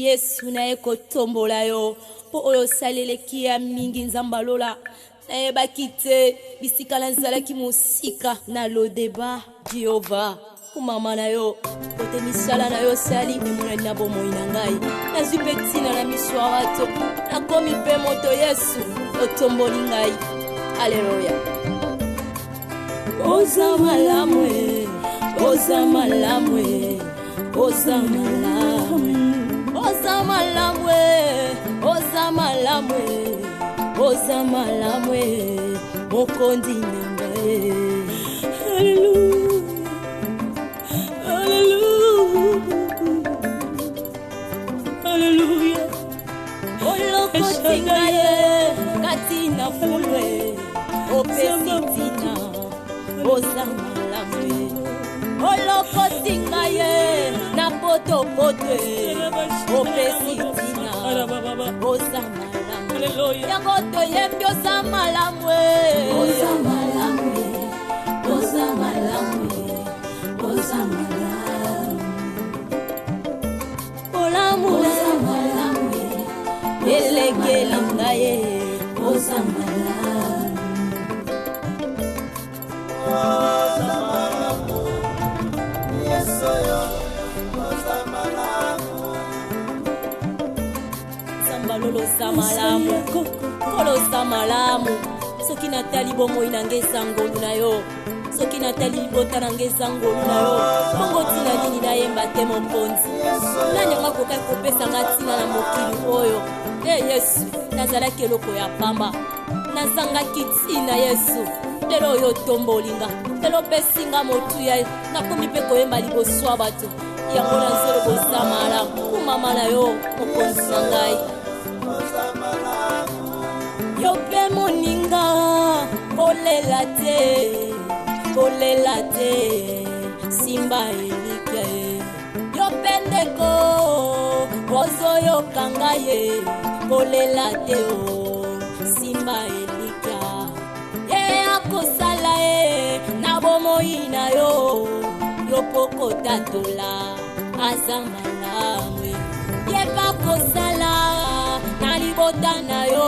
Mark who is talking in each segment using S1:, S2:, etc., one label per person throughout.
S1: Yesu na eko tombola yo po oyo saleleki ya mingi nzambalola na yebaki te bisika nazalaki mosika na lodeba Jehova kumama na yo kote misala na yo sali nemonani na bomoi na ngai nazwi mpe ntina na miso ya bato nakomi mpe moto Yesu otomboli ngai aleluya oza malamu oza malamu oza malamu oza malamu oza malamu oza malamu mokondi nanga hallelujah hallelujah hallelujah olokotinga ye katina fulwe opesitina oza malamu olokotinga ye na potopotwe opesitina oza malamu yango toyembi oza malamu oza malamu oza malamu oza malamu olamu oza malamu elekeli ngaye oza malamu
S2: oza malamu yesoyo oza malamu
S1: zambalolo za malamu kolo za malamu soki natali bomoi na ngeza ngolu na yo soki natali libota na ngeza ngolu na yo bongo tina nini nayemba te mokonzi nani anga kokai kopesa nga tina na mokili oyo Yesu nazalaki eloko ya pamba nazangaki tina Yesu lelo oyo tombolinga lelo pesinga motuya nakomi mpe koyemba liboso ya bato yango nazelo boza malamu kumama na yo mokonzi na ngai yo mpe moninga kolela te simba elika ye yo mpe ndeko ozoyoka ngai ye kolela te o simba elika ye akosala ye na bomoi na yo yo poko tatola aza malamu ye bakosala na libota na yo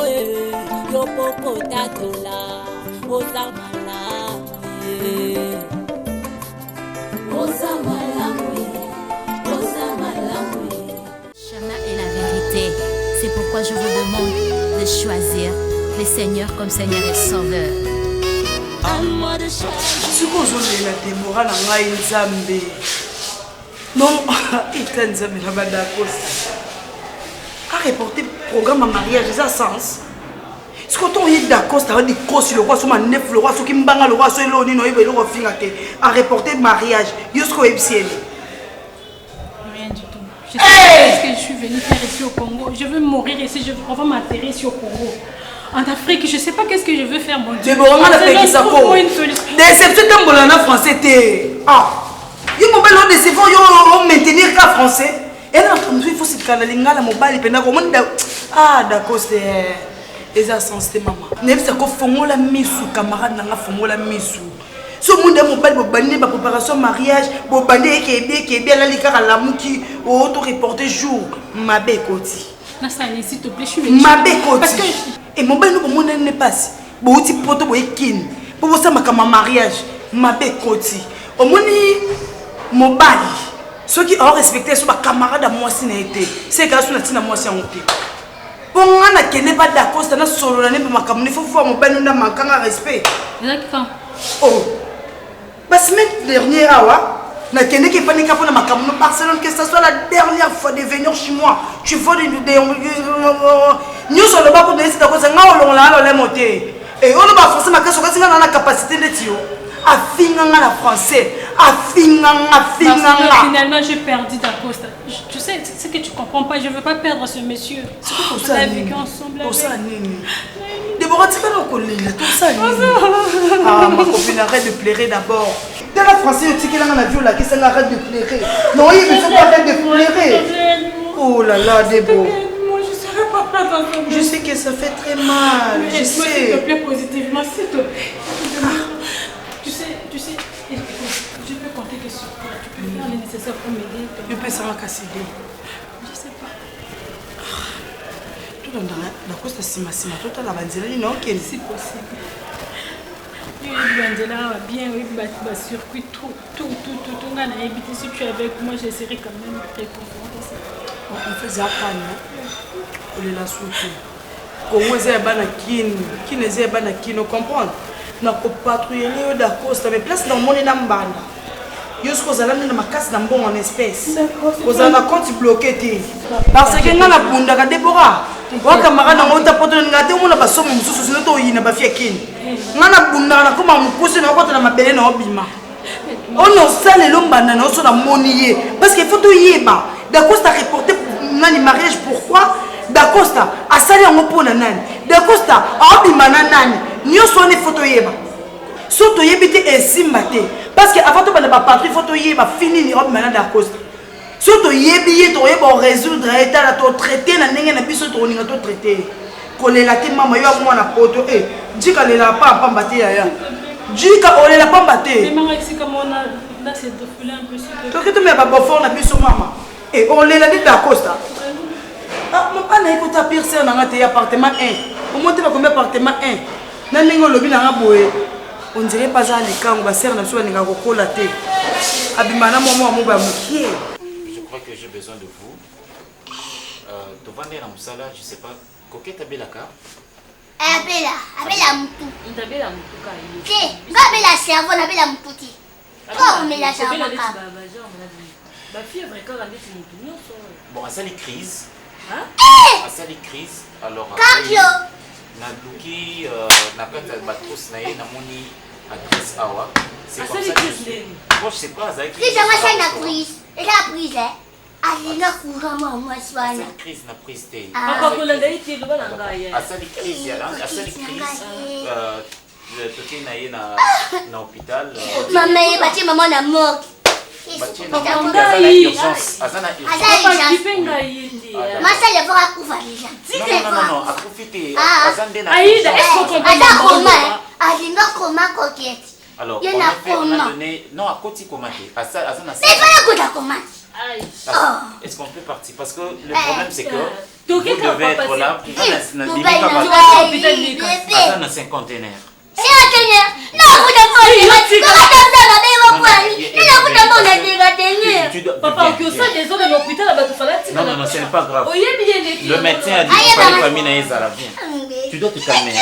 S1: yo poko tatola oza malamu oza malamu oza malamu.
S3: Chemin est la vérité. C'est pourquoi je vous demande de choisir le Seigneur comme Seigneur et Sauveur.
S1: À moi de choisir.
S4: Si vous avez la démora na ngai nzambe. Non, ita nzambe na banda kosa. A reporter programme en mariage ça sens. Si quand on est d'accord, ça va dire que le roi soit neuf, le roi soit qui mbanga, le roi soit l'oni, no ibe le roi fingate. A reporter mariage, jusqu'au epsiel.
S5: Rien du tout. Je sais pas ce que je suis venue faire ici au Congo. Je veux mourir ici, on va m'enterrer ici au Congo. En Afrique, je sais pas qu'est-ce que je veux faire, mon Dieu.
S4: Je veux vraiment la faire qui s'appelle. Déception d'un bolana français, t'es. Ah! Il m'a dit que c'est faut maintenir qu'à français. Et là, il faut se caler la mobile, et puis ah, d'accord, c'est. Et ça, c'est maman. N'est-ce pas que fongola misu, camarade, n'a pas fongola misu. Ce monde est mobile, pour banner ma préparation mariage, pour banner qui est bien la liqueur à l'amour qui auto-reporté jour. Ma bécoti.
S5: Nassani, s'il te plaît, je suis venue.
S4: Ma bécoti. Et mon bel nom n'est pas si. Bon, tu peux te voir qui. Pour vous, ça m'a comme un mariage. Ma bécoti. Au moins, mon bali. Ceux qui ont respecté sur ma camarade à moi, c'est grâce à moi, c'est un peu. Pour moi, je n'ai pas d'accord, c'est un solo, il faut voir mon bel nom manquant à respect.
S5: D'accord.
S4: Oh, la semaine dernière, je n'ai pas de Barcelone, que ce soit la dernière fois de venir chez moi. Tu vois des. Nous sommes là pour donner cette cause, nous allons monter. Et on va forcer ma question, on a la capacité de dire. Affinant la français,
S5: Finalement, j'ai perdu ta poste. Tu sais, ce que tu comprends pas, je veux pas perdre ce monsieur. On a vécu ensemble.
S4: Déborah, tu vas nous coller, tout ça. Ah, ma copine, arrête de pleurer d'abord. Dans la français, tu sais qu'elle a vu la question, arrête de pleurer. Non, il ne faut pas arrêter de pleurer. Oh là là, Déborah. Je sais que ça fait très mal. Je sais.
S5: S'il te plaît, positivement, s'il te plaît. Tu sais, je peux compter que sur toi. Tu peux faire le nécessaire pour m'aider.
S4: Je peux savoir casser.
S5: Je sais pas.
S4: tout dans la costa sima tout à la banzela ni non quel
S5: c'est possible. Oui, banzela bien oui bah circuit tout on a évité si tu es avec moi j'essaierai quand même de préparer ça.
S4: On fait ça pas non. On est là surtout. Comment c'est bana qui ne c'est bana qui ne comprendre. Na ko patrouiller da costa mais place dans mon na mbanda. Yo ce qu'on a na makasi na mbongo en espèce. Vous avez un compte bloqué parce que ngana bunda ka Déborah. Wa kamara na ngota poto ngate mona basomo mususu sino to yina ba fiekini. Ngana bunda na koma mukusi na kota na mabele na obima. Ono sale lombanda na so na monier parce que faut to yeba. D'Acosta reporté nani mariage pourquoi? D'Acosta a sali en pona nani. D'Acosta a obima na nani. Nyoso ne photo yeba. Soto yebite esimbate parce que avant de ba patrie photo yeba fini ni obima na D'Acosta. Soto yebi to yeba résoudre état la to traiter na ndenge na biso to ninga to traiter. Kolela te mama yo mwana poto dika lela pa pambate ya. Dika olela pambate.
S5: Mais maman ici comme on a là c'est de filer un peu sur.
S4: To que tu me ba bofo na biso mama. Et olela dit D'Acosta. Ah mon pas na écouter pire na ngate appartement 1. Au monter ba combien appartement 1. Na ndenge lobi na ngaboye. On dirait pas ça les kango ba serre na biso ninga kokola te. Abimana momo mo ba mukie.
S6: Je crois que j'ai besoin de vous. Tovande na musala, je sais pas. Coquette abelaka.
S7: Abela mutu. Ndabela mutu ka yi. Ti, ngabela cerveau na bela mutu. Oh, mais la cerveau ka.
S1: Ba fièvre quand on dit mutu nyonso.
S6: Bon, à ça les crises.
S1: Hein?
S6: À ça les crises. Alors
S7: Cardio.
S6: na luki na kata batros na ye na moni adresse awa. C'est comme ça que moi je sais pas ça.
S7: Crise à moi na prise. Et la prise Alina courant moi soir.
S6: Cette crise na prise te.
S1: Papa ko la daiti lo bana ngaya.
S6: À ça les crises, à ça les crises. Le toqué na ye na hôpital.
S7: Maman est partie maman na mort. Masa le voir akufa déjà.
S6: Non, à profiter.
S7: Aïda, est-ce qu'on comprend comment? Alinga comment coquette.
S6: Alors, on a donné non à côté comment. À ça, à ça.
S7: Mais pas la comment.
S6: Est-ce qu'on peut partir parce que le problème c'est que vous devez être là pour la cinquantenaire.
S7: C'est un teneur. Non, vous n'avez pas
S1: papa, que ça, des hommes de l'hôpital,
S6: non, ce n'est pas grave. Le médecin a dit qu'il fallait pas miner ça la bien. Tu dois te calmer.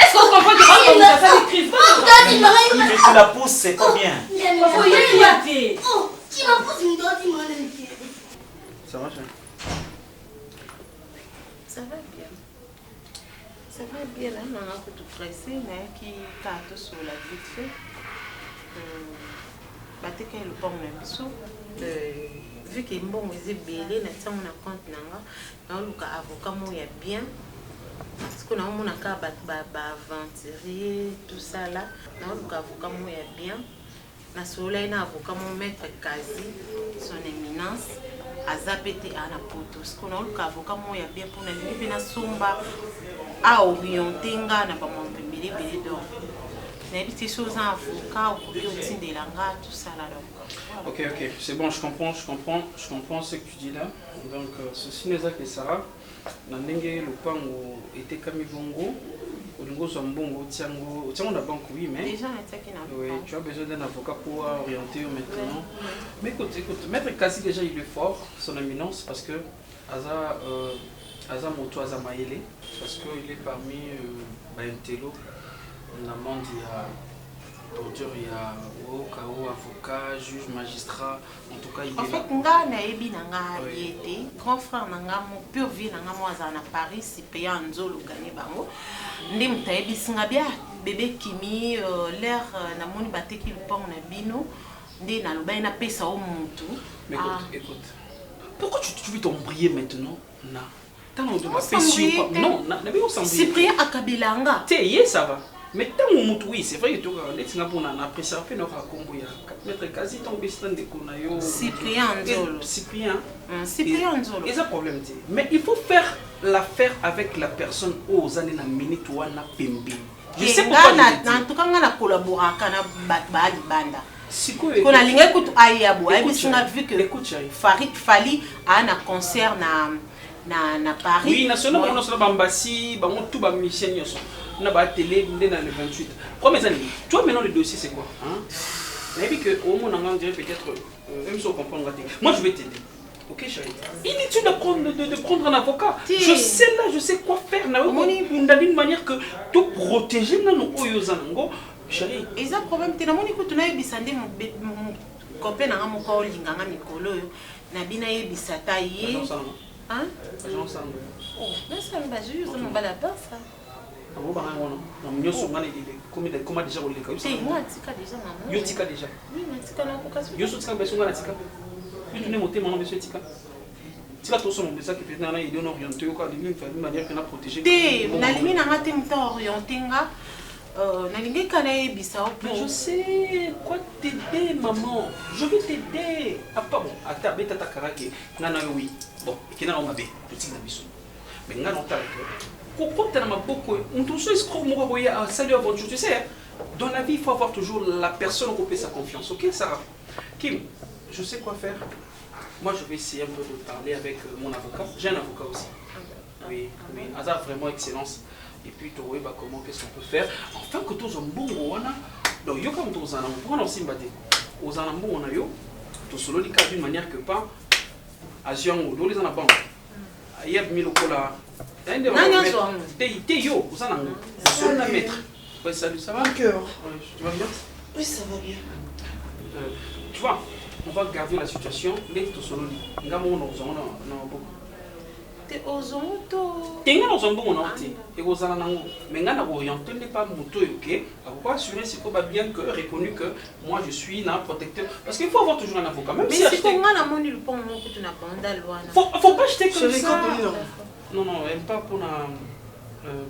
S1: Est-ce qu'on comprend que ça crise?
S6: Tu la pousses, c'est pas bien.
S8: Ça va,
S9: ça va bien. Ça va bien, là, on a un peu tout pressé, mais qui t'a sur la vite fait. Batte qu'elle le pomme même so. Vu que bon, ils est belé, na ça on a compte nanga. Na luka avocat mo ya bien. Parce qu'on a mon cas aventurier tout ça là. Na luka avocat mo ya bien. Na soleil na avocat mon maître quasi son éminence. Azapete ana poto. Parce qu'on a luka avocat mo ya bien pour na libi na somba. A orienté nga na ba mon belé donc. Mais des choses en avocat ou de l'anga tout ça là donc.
S8: Ok, c'est bon, je comprends ce que tu dis là. Donc ceci n'est pas que Sarah. Nandenge le pan était comme Bongo, au niveau Zambongo, Tiango, Tiango la banque oui, mais
S9: déjà oui,
S8: tu as besoin d'un avocat pour orienter maintenant. Mais écoute, Maître Kasi déjà il est fort, son éminence, parce que Aza Moto Aza Maele, parce qu'il est parmi Baintello. Dans le monde, il y a torture, il y a avocat, juge, magistrat, en tout cas il est
S9: en fait, nga na ebi na nga yete, grand frère na nga mo pure vie na nga mo aza na Paris, si payé en zolo gagné bango. Ndi muta ebi singa bia bébé Kimi l'air na moni bateki le pont na bino, ndi na loba na pesa au muntu.
S8: Mais écoute. Pourquoi tu veux t'embrayer maintenant? Non.
S9: Non, Cyprien Akabilanga.
S8: Ça va. Mais tant que oui, c'est vrai que tu as dit qu'on a préservé notre combo. Il y a 4 mètres quasi tombé stand de Konayo.
S9: Cyprien Nzolo.
S8: Cyprien Nzolo. Et ça problème. Mais il faut faire l'affaire avec la personne aux années la minute ou à la pembe. Je sais pourquoi.
S9: En tout cas, on a collaboré avec la banda. Qu'on a ligné écoute Ayabo. On a vu que Farid Fali a un concert na Paris.
S8: Oui, national, on a sur la Bambassi, tout le musicien. On a la télé dans le 28. Première année. Tu vois maintenant le dossier c'est quoi? On a vu que au moins on dirait peut-être même si on comprend. Moi je vais t'aider. Ok chérie. Inutile de prendre un avocat. Je sais là, je sais quoi faire. D'une manière que tout protéger nos oyozango. Chérie.
S9: Et ça problème t'es na moni ko tuna yebisande mon copain na mo ko linganga mikolo na bina yebisata ye. Hein? Oh, mais ça me base juste mon bala pas ça.
S8: On va déjà
S9: c'est moi tika déjà maman.
S8: Yo tika déjà.
S9: Oui, mais tika na ko kaso.
S8: Yo so tika beso ngana tika. Yo tune monter mon beso tika. Tika to so mon beso qui fait na idée orienté ko d'une manière que na protéger.
S9: Na limi na ngate mta orienté nga.
S8: Je sais quoi t'aider, maman. Je vais t'aider. Ah, pas bon. Attends, bête à ta caractère. Nana, oui. Bon, qui n'a pas bé. Petit d'ambition. Mais n'a pas de pourquoi t'as beaucoup. On te souhaite ce qu'on m'a salut aventure. Tu sais, dans la vie, il faut avoir toujours la personne qui peut sa confiance. Ok, Sarah? Kim, je sais quoi faire. Moi, je vais essayer un peu de parler avec mon avocat. J'ai un avocat aussi. Oui, oui. Hasard, vraiment excellence. Et puis tu vois comment qu'est-ce qu'on peut faire enfin que tous un bon wana donc yo comme tous en on prend aussi mbaté aux anambou on a yo tout solo di d'une manière que pas asion ou les en banque ayeb mi lokola ende te yo aux anambou sur la mettre ouais salut ça va
S4: cœur
S8: tu vas bien
S4: oui ça va bien
S8: tu vois on va garder la situation les tout solo di ngamo on beaucoup
S9: te ozomoto
S8: tenga no zombo na oti e kozana nango mais ngana ko orienter n'est pas moto OK pourquoi assurer c'est quoi bien que reconnu que moi je suis là protecteur parce qu'il faut avoir toujours un avocat même si
S9: acheter mais ngana moni le pont mo que tu n'as pas loi
S8: faut pas acheter comme ça non même pas pour la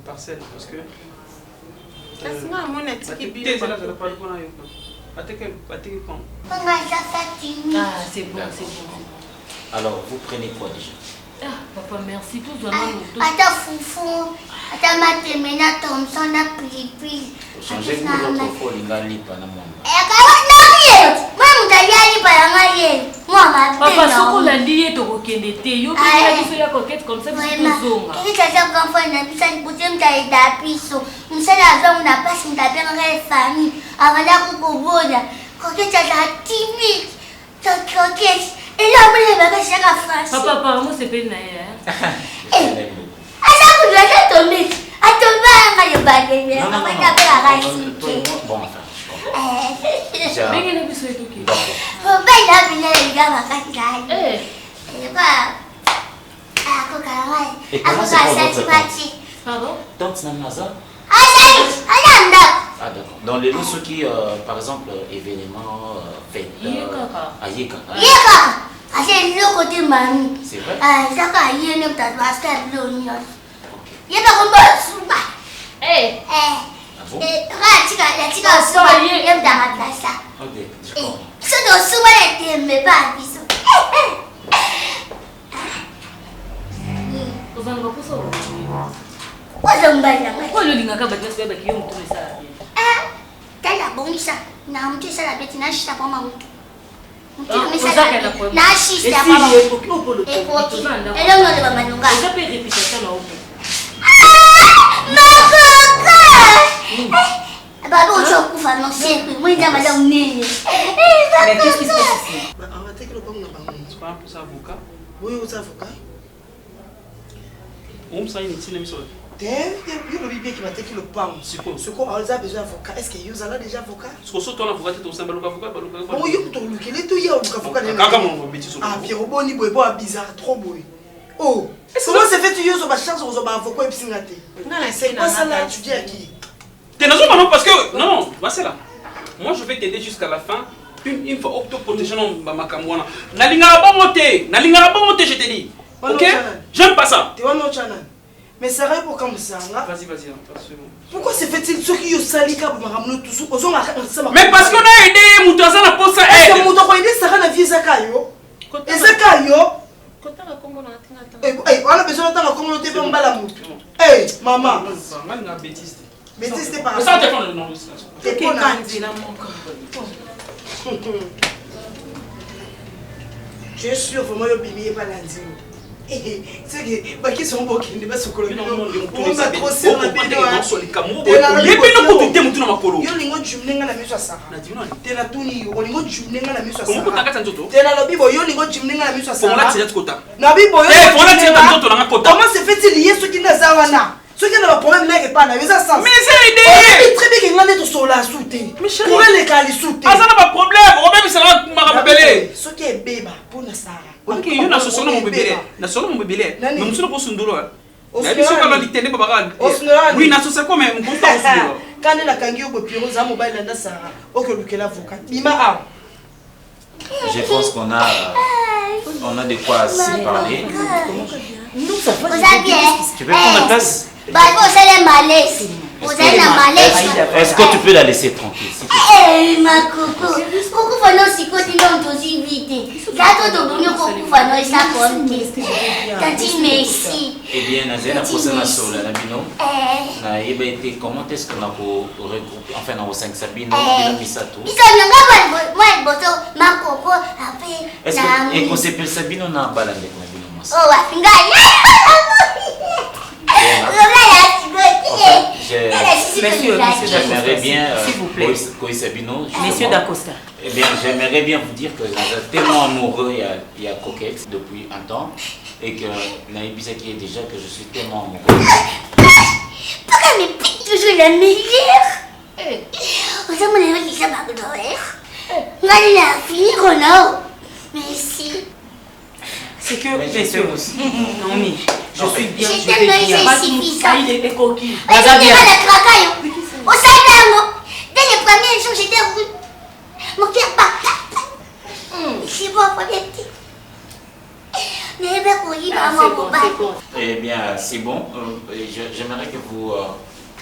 S8: parcelle parce que
S9: ngana moni atiki bilo
S8: là je pas pour na yo ateke quand
S3: c'est bon
S6: alors vous prenez quoi déjà?
S3: Ah, papa, merci. Tout
S7: Attends, foufou. Attends, ma témena, Thompson, a pili.
S6: Changez l'autre fois, les gars, les panamons.
S3: Papa, ce qu'on a lié, tu reconnais, tu as dit la coquette comme ça, tu as dit
S7: que ça quand on a mis ça, tu peux me dar piso. Nous sommes là, on a pas si on a bien la famille. Avant la coucou, coquette, ça a timide. Coquette. Et là, on va faire la France.
S3: Papa, apparemment, c'est pas une naïe.
S7: Ah, ça vous doit tomber. À tomber, on va y aller. On va taper la racine.
S6: Bon, enfin,
S3: mais il y a des choses qui sont
S7: faut pas y aller, les gars, on va faire ça. Et pas. Ah, coca,
S6: et comment c'est pour votre
S3: pardon?
S6: Donc, c'est un hasard? Ah d'accord. Dans les ceux qui, par exemple, événements, fêtes, c'est vrai?
S3: Pourquoi le lingaka va te faire qui ont tout ça?
S7: Tala bonisa na mtu sala beti na shita kwa mautu.
S3: Na
S7: shita kwa mautu. Elo ngode ba manunga.
S3: Ça peut répéter ça là haut.
S7: Makaka. Baba ucho kufa no siku. Mwinda mala unene.
S3: Mais qu'est-ce qui se passe ici?
S4: On va take le bon na bango.
S8: Tu parles pour ça avocat?
S4: Oui, aux avocats.
S8: On me ça inutile monsieur.
S4: Il y a le bébé qui va take le pan.
S8: C'est quoi?
S4: Ce qu'on a besoin d'avocat. Est-ce qu'il y a déjà avocat?
S8: Ce qu'on saute en avocat, tu as un avocat.
S4: Bon, il y a tout le qui est tout, il y a un avocat. Ah, Pierre Boni, Bobo, bizarre, trop beau. Oh, comment c'est fait tu y as une chance aux avocats et psychiatre? C'est quoi ça là? Tu dis à qui?
S8: T'es dans un moment parce que. Non, c'est là. Moi je vais t'aider jusqu'à la fin. Une fois autoprotection dans ma camouana. Nalinga pas monter, je te dis. Ok? J'aime pas ça.
S4: Tu vois mon channel? Mais ça va pour comme ça.
S8: Vas-y,
S4: Pourquoi se fait-il ceux qui ont sali comme Maramno tout ça?
S8: Mais parce qu'on a aidé Moutaza la poste.
S4: Est-ce que Moutaza a aidé Sarah la vie Zakayo? Et Zakayo? On a besoin d'attendre comment on te fait un balamou. Hey, maman.
S8: Bêtise.
S4: Bêtise, c'est pas.
S8: Mais ça dépend de non.
S4: C'est pas je suis sûr vraiment que le bébé n'est pas lundi. C'est que qui sont beaux qui ne sont pas on a trop serré la bébé. Comment se fait-il lier ceux qui n'ont pas ceux qui ont un problème n'est pas là, mais ça sens.
S8: Mais c'est l'idée.
S4: Très bien qu'il en est sur la souté.
S8: Mais chérie,
S4: pour les cas les souté.
S8: Ah ça n'a pas de problème. On même ça va me rappeler.
S4: Ce qui est bébé pour la Sarah.
S8: Ok, il y a sur mon bébé. Na sur mon bébé. Mais nous sommes pas sur ndolo. Na biso kala litende babaran. Oui, na sur ça comme même constant sur ndolo.
S4: Quand elle a kangi au bureau za mobile na Sarah. OK, le qu'elle avocat. Bima a.
S6: Je pense qu'on a de quoi se parler.
S7: Nous ça va bien.
S6: Tu veux prendre la place?
S7: Bah vous allez malaise. Vous allez la malaise.
S6: Est-ce que tu peux la laisser tranquille?
S7: Eh ma coco. Coco fano siko tindon tosi vite. Gato to bunyo coco fano isa konte. Tati merci.
S6: Eh bien, Nazena posana sur la bino. Na yeba été comment est-ce qu'on a regrouper enfin dans 5 Sabino il a mis ça tout.
S7: Ils ont ngaba moi boto ma coco après.
S6: Est-ce que et qu'on s'appelle Sabino na balande na bino mas.
S7: Oh wa finga.
S6: J'aimerais bien,
S10: s'il vous plaît,
S6: Messieurs
S10: d'Acosta.
S6: Eh bien, j'aimerais bien vous dire que je suis tellement amoureux il y a Coquette depuis un temps et que Naïbisa qui est déjà que je suis tellement amoureux.
S7: Pourquoi mes piques toujours la meilleure? Vous avez mon avis qui s'est marqué. On a fini qu'on a. Merci.
S10: C'est que, messieurs, non mais, je suis bien,
S7: je vais bien.
S10: Il était coquille.
S7: Dès les premiers jours, j'étais rouge. Mon cœur bat. C'est bon, premier petit.
S6: Eh bien, c'est bon. J'aimerais que vous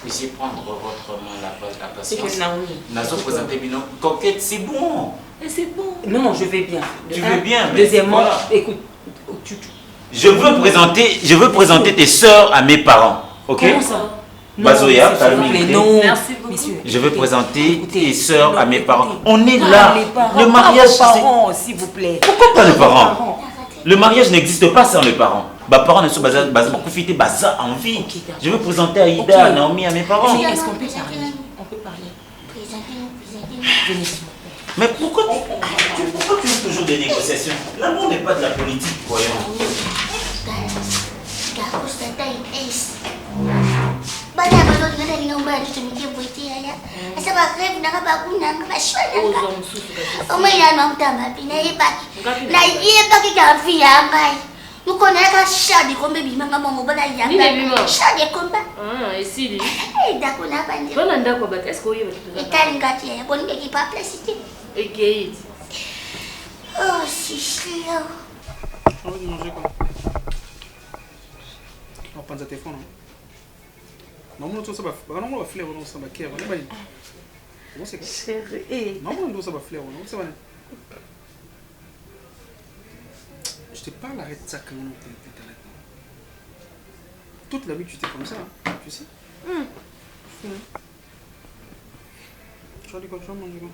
S6: puissiez prendre votre main la patience.
S10: C'est que Naomi.
S6: Nazo présenter Bino. Coquette, c'est bon.
S10: C'est bon. Non, je vais bien.
S6: Tu veux bien.
S10: Deuxièmement, écoute.
S6: Je veux présenter tes sœurs à mes parents. Ok?
S10: Comment ça?
S6: Bazoya,
S10: non, merci beaucoup.
S6: Je veux présenter tes sœurs à mes parents. On est là. Le mariage,
S10: s'il vous plaît.
S6: Pourquoi pas les parents? Le mariage n'existe pas sans les parents. Mes parents ne sont pas profiter baza en vie. Je veux présenter Aïda, Naomi à mes parents.
S10: Est-ce qu'on peut parler? On peut parler.
S6: Mais pourquoi tu veux toujours des négociations? L'amour n'est pas de la politique, voyons.
S7: Nous connaissons chat de combat, bimanga mon mobile à Yanga. Chat de combat.
S1: Ah, et si lui.
S7: Eh, d'accord, n'a pas dit.
S1: Bon, on a d'accord, mais est-ce qu'on y va?
S7: Et t'as une gâtière, bonne équipe à placer.
S1: Ok.
S7: Oh, c'est chiant.
S8: On va manger quoi? On va prendre un téléphone. Non, on va on va fleur, on va s'en baquer. On va aller. Comment c'est quoi?
S10: Chérie.
S8: Non, on va fleur, on va aller. Je te parle, arrête ça quand on t'es là. Toute la vie, tu t'es comme ça, hein, tu sais. Tu vas dire quoi, tu vas manger quoi?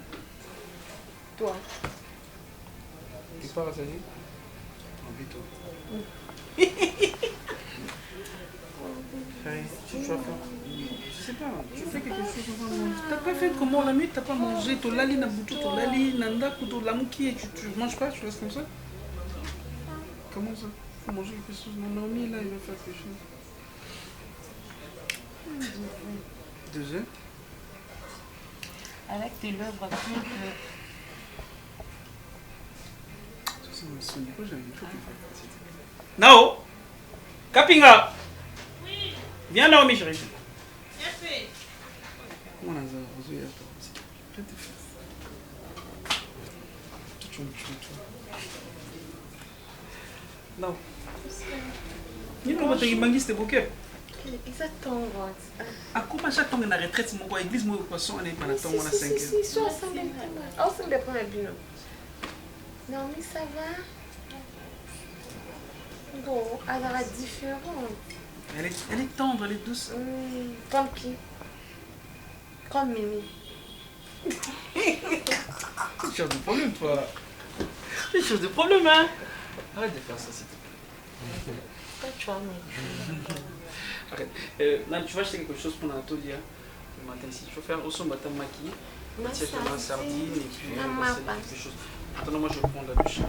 S10: Toi.
S8: Tu pars à ça dit? Envie-toi. Tu vas faire? Je sais pas, tu fais quelque chose. T'as pas fait comment la nuit, t'as pas mangé, tu lali na boutou, tu lali nanda, tu lamouki et tu manges pas, tu restes comme ça? Comment ça? Il faut manger quelque chose. Mon ami là, il va faire quelque chose. 2 heures.
S10: Avec tes lèvres toutes.
S8: Ça me sonne pas, j'ai une chose qui fait. Nao! Kapinga! Oui! Viens Naomi, chérie. Merci! Comment on a ça? Non. Il n'y a pas de bangiste bouquet.
S9: Exactement.
S8: À quoi chaque temps na retraite mon église moi poisson on est pendant temps on a 5 heures.
S9: Si, soit ça dépend de bien. Non, mais ça va. Bon, elle a différente.
S8: Elle est tendre, elle est douce.
S9: Comme qui? Comme Mimi.
S8: C'est une chose de problème, toi. C'est une chose de problème, hein. Arrête de faire ça, s'il te plaît.
S9: Pas toi, mais.
S8: Arrête. Là, tu vas acheter quelque chose pour Anatolia le matin ici. Tu vas faire aussi un matin maquillé. Tu vas faire la sardine et puis quelque chose. Attends, moi je vais prendre la douche.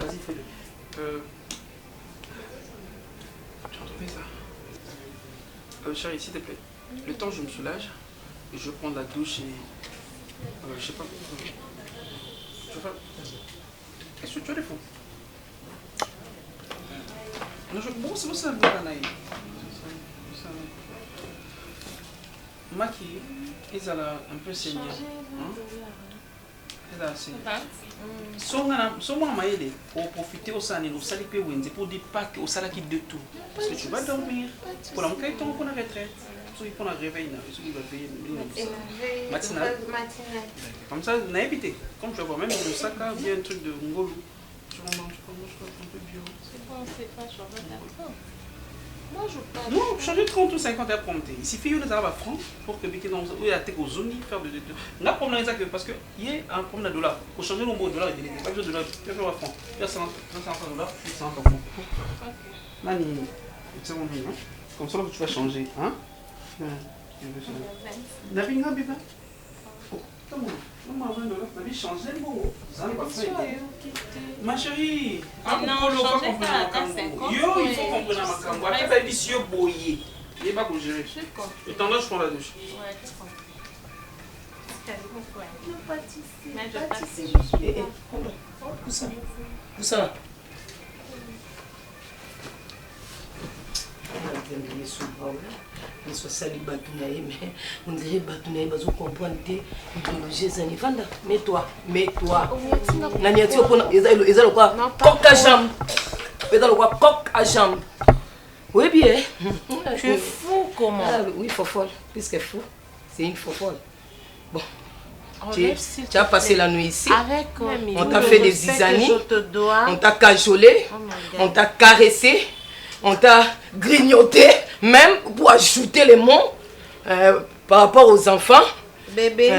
S8: Vas-y, fais-le. Tu as trouvé ça? Chérie, s'il te plaît. Le temps, je me soulage. Et je vais prendre la douche et. Je sais pas. Tu vas faire. Est-ce que tu as des fonds? Bon, c'est bon, c'est un bon anaï. Maki, ils ont un peu saigné. Ils ont saigné. Si on m'a aidé pour profiter au salon, au salon pour dire pas que au salon qui de tout. Parce que tu vas dormir. Pour l'enquête, on prend la retraite. Ceux qui font la réveil, ceux qui vont veiller. Matinale. Comme ça, on a évité. Comme tu vas voir, même le sac a bien un truc de ngolo. Tu vas manger un peu bio.
S9: C'est bon, c'est pas changer d'accord. Moi, je parle.
S8: Non, changer 30 ou 50 heures prompté. Il suffit de faire franc pour que Biki dans où il y a des zones faire de. On a problème avec ça parce que il y a un problème de dollar. Pour changer le mot de dollar, il n'y a pas besoin de dollar. Il y a un franc. Il y a 150 $, puis 100 francs. Nani, c'est bon, comme ça tu vas changer, hein? N'avez pas bébé. Non, mais changer le mot. Ma chérie, il faut comprendre ma cambo. Après, ça dit si vous boyez. Il n'est pas pour gérer. Et tant là, je prends la douche.
S9: Ouais, tu comprends.
S10: Où ça? Soit sali Batounaï, mais on dirait Batounaï, vas comprendre tes mythologies Zanifanda. Mets-toi. Naniati, ils ont quoi? Coq à jambe. Ils ont quoi? Coq à jambe. Oui, bien.
S9: Tu es fou, comment?
S10: Oui, fofolle. Puisque fou, c'est une fofolle. Bon. Tu as passé la nuit ici. On t'a fait des zizanies. On t'a cajolé. On t'a caressé. On t'a grignoté, même pour ajouter les mots par rapport aux enfants.
S9: Bébé.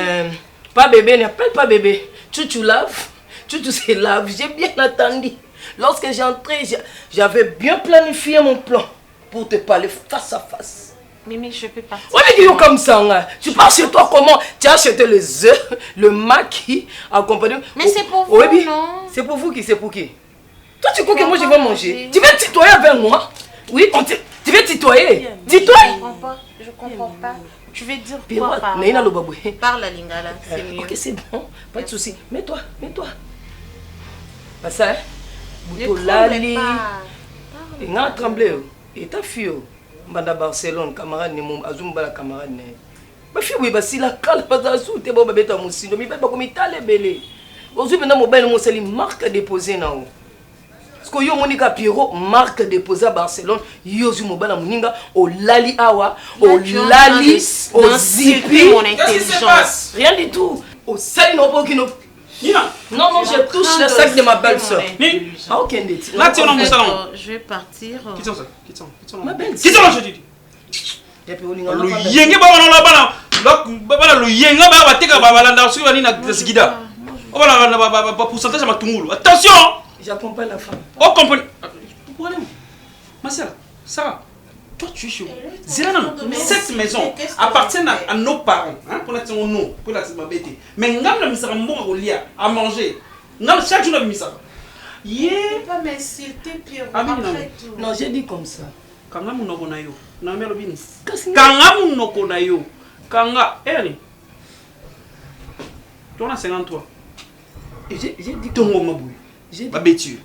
S10: Pas bébé, n'appelle pas bébé. Tu laves, tu se laves. J'ai bien attendu. Lorsque j'ai entré, j'avais bien planifié mon plan pour te parler face à face.
S9: Mimi, je peux partir.
S10: On est dit comme ça. Hein. Tu pars chez toi comment? Tu as acheté les œufs, le maquis, accompagné.
S9: Mais c'est pour vous, non?
S10: C'est pour vous qui, c'est pour qui? Toi, tu crois que moi je vais manger? Tu veux tutoyer avec moi? Oui, tu veux tutoyer? Tutoie?
S9: Je comprends pas. Tu veux dire
S10: quoi par là?
S9: Parle la lingala, c'est mieux.
S10: Ok, c'est bon, pas de souci. Mets-toi. Pas ça, hein? Boutolali. Il a tremblé. Et ta fille, Banda Barcelone, camarade, Azumba la camarade. Ma fille, oui, si la cale, pas à sous, t'es bon, bébé, t'as mon signe. Mais pas comme il t'a les belé. Aujourd'hui, maintenant, mon bel, mon c'est une marque déposée là-haut. Parce que yo Monica Pierrot marque déposée à Barcelone, yo zu mobile moninga au lali awa, au lali, au zipi,
S9: mon intelligence.
S10: Rien du tout. Au sali non pas kino. Non, je touche le sac de ma belle-sœur. Ah ok,
S8: là tu es dans mon salon.
S9: Je vais partir.
S8: Quitte ça.
S10: Ma belle-sœur.
S8: Quitte ça, je dis. Le yenge baba le yenga baba teka baba landa sur la ligne de Sigida. Oh voilà, pourcentage à ma tungulu. Attention.
S10: J'accompagne la femme.
S8: Oh, comprenez. Pourquoi ma soeur, Sarah, toi tu es chaud. Cette maison appartient à nos parents. Hein, pour la nom, pour la bête. Mais nous avons mis ça à manger. Chaque jour, nous avons mis ça.
S9: Yeah. Tu ne peux pas m'insulter, Pierrot.
S10: Non, j'ai dit comme ça.
S8: Kanga munoko na yo. Na melo bini. Kanga munoko na yo. Kanga, elle. Tu as 53.
S10: J'ai dit
S8: ton mot ba betu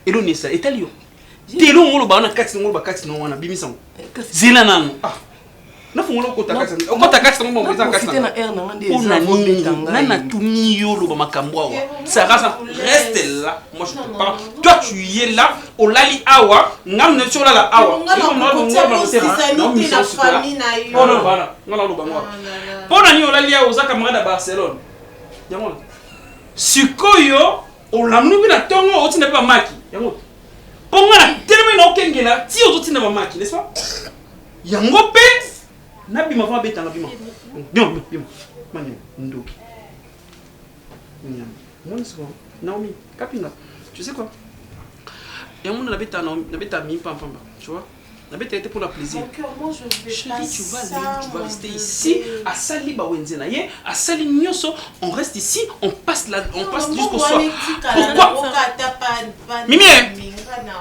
S8: elo nesa etalio telo ngolo ba na kati ngolo ba kati no wana bimisango zela nanu nafungola okotakasi nango
S10: profite na air nanga nde
S8: eza kobetanga nana tuni yo loba makambo awa Sarah reste là moi je te parle toi tu y es là olali awa ngam ne chola la awa pona ni olali awa za camarade à Barcelone yango sikoyo olamnu bina tongo otina pa maki yango ponga na tellement na okengela ti ozotina ba maki n'est-ce pas yango pe na bima va betanga bima bima mani ndoki moi c'est Naomi Kapinga tu sais quoi yango na beta mi pam pam tu vois na beta était pour la plaisir
S9: moi je vais
S8: chérie tu vas rester ici à Sali ba wenzena ye à Sali nyoso on reste ici on passe jusqu'au soir pourquoi Mimi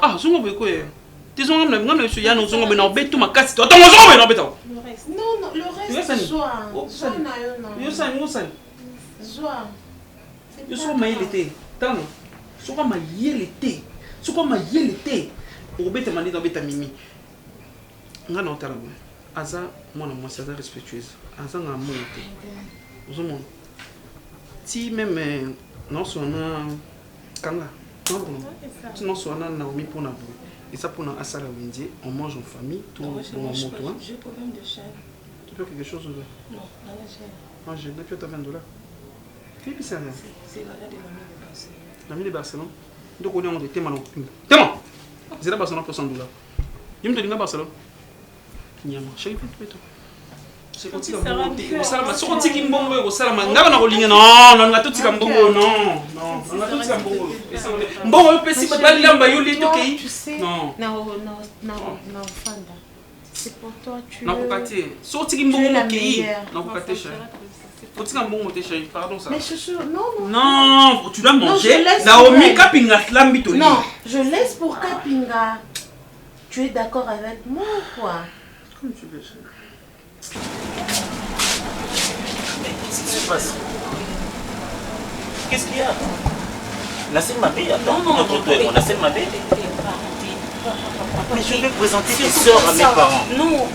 S8: ah zongo beko ye tizongo ngam na so yana zongo na obetu makasi to tongo zongo na obeta
S9: non le reste soir
S8: yo sa ngosa
S9: soir
S8: yo so mayelete tango so ko mayelete so ko mayelete obeta mandi na obeta Mimi ngana otala bo aza mwana mwasi aza respectueuse aza nga moite ozomona ti même non sona kanga non sona Naomi pona bo et ça pour asala wendier on mange en famille tout bon moto
S5: j'ai problème de chaîne
S8: tu peux quelque chose ou
S5: non là j'ai
S8: j'ai depuis $20 qu'est-ce que c'est
S5: c'est la
S8: l'ami de Barcelone donc on est en téma non téma c'est là Barcelone pour $100 il me donne Barcelone nyama chérie peut-être c'est quand tu vas salama so quand tu kimbongo yo salama ngaba na kolinga non nga tutika mbongo non nga tutika mbongo mbongo yo pesi batali lamba yo li to kei non
S9: fanda c'est pour toi tu
S8: na kokati so tiki mbongo kei na kokati chérie Potika mbongo te chérie pardon ça
S9: mais chouchou non
S8: tu dois manger Naomi Kapinga lambi to
S9: non je laisse pour Kapinga tu es d'accord avec moi quoi
S8: comme tu veux chérie.
S6: Mais qu'est-ce qui se passe? Qu'est-ce qu'il y a? La scène m'a payé, attends, notre toi et moi, la scène m'a payé. Mais je vais présenter tes soeurs à mes parents.
S1: Non,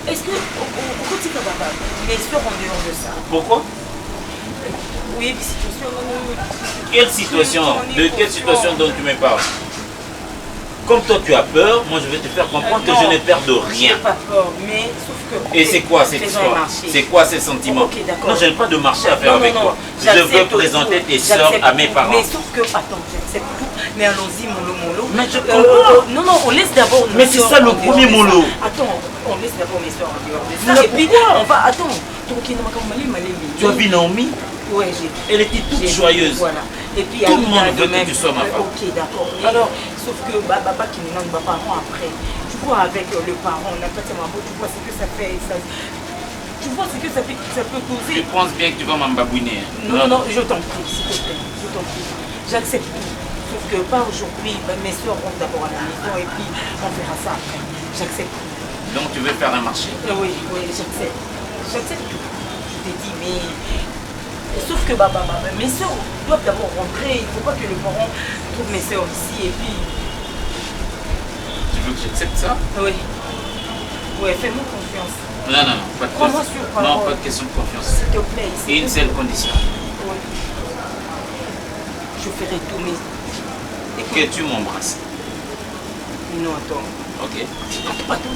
S1: est-ce que... Pourquoi tu vas pas? Les soeurs en dehors de ça.
S6: Pourquoi?
S1: Oui, situation...
S6: Quelle situation? De quelle situation dont tu me parles? Comme toi tu as peur, moi je vais te faire comprendre que je n'ai peur de rien.
S1: Je n'ai pas peur, mais sauf que...
S6: Et c'est quoi cette histoire? C'est quoi ces sentiments?
S1: Okay,
S6: non, je n'ai pas de marché à faire avec toi. Je veux présenter tes soeurs à mes parents.
S1: Mais sauf que, attends, j'accepte tout. Mais allons-y, mollo.
S6: Mais je comprends.
S1: Non, on laisse d'abord...
S6: Mais c'est ça le premier mollo.
S1: Attends, on laisse d'abord mes soeurs en dehors de ça. Et puis, on va... Attends.
S6: Tu as vu Naomi?
S1: Oui, j'ai...
S6: Elle était toute joyeuse.
S1: Voilà. Et puis,
S6: tout le monde veut que tu sois ma femme.
S1: Ok, d'accord. Alors, sauf que papa qui nous donne ma parent après, tu vois avec le parent, on n'a pas tellement beau, tu vois ce que ça fait. Tu vois ce que ça peut causer.
S6: Je pense bien que tu vas m'embabouiner.
S1: Non, je t'en prie, s'il te plaît. Je t'en prie. J'accepte tout. Sauf que pas aujourd'hui, mes soeurs vont d'abord à la maison et puis on verra ça après. J'accepte tout.
S6: Donc tu veux faire un marché?
S1: Oui, j'accepte. J'accepte tout. Je t'ai dit, mais... Sauf que mes soeurs doivent d'abord rentrer. Il ne faut pas que les parents trouvent mes soeurs ici et puis...
S6: Tu veux que j'accepte ça?
S1: Oui. Oui, fais-moi confiance.
S6: Non, pas de
S1: confiance.
S6: Non, pas de question de confiance.
S1: S'il te plaît.
S6: Et une seule condition.
S1: Oui. Je ferai tout, mais...
S6: Que tu m'embrasses.
S1: Non, attends.
S6: Ok.
S1: Attends.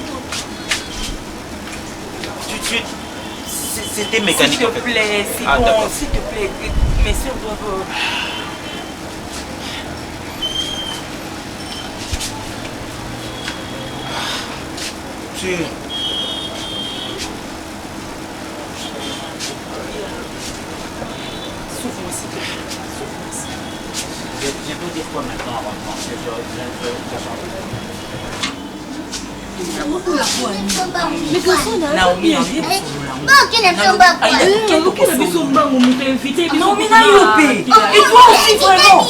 S6: C'était mécanique.
S1: S'il te plaît, c'est bon, s'il te plaît. Mes soeurs doivent... Souffle-moi, s'il te plaît.
S6: Je peux dire quoi maintenant avant de penser?
S1: Naomi, Naomi, et toi aussi vraiment.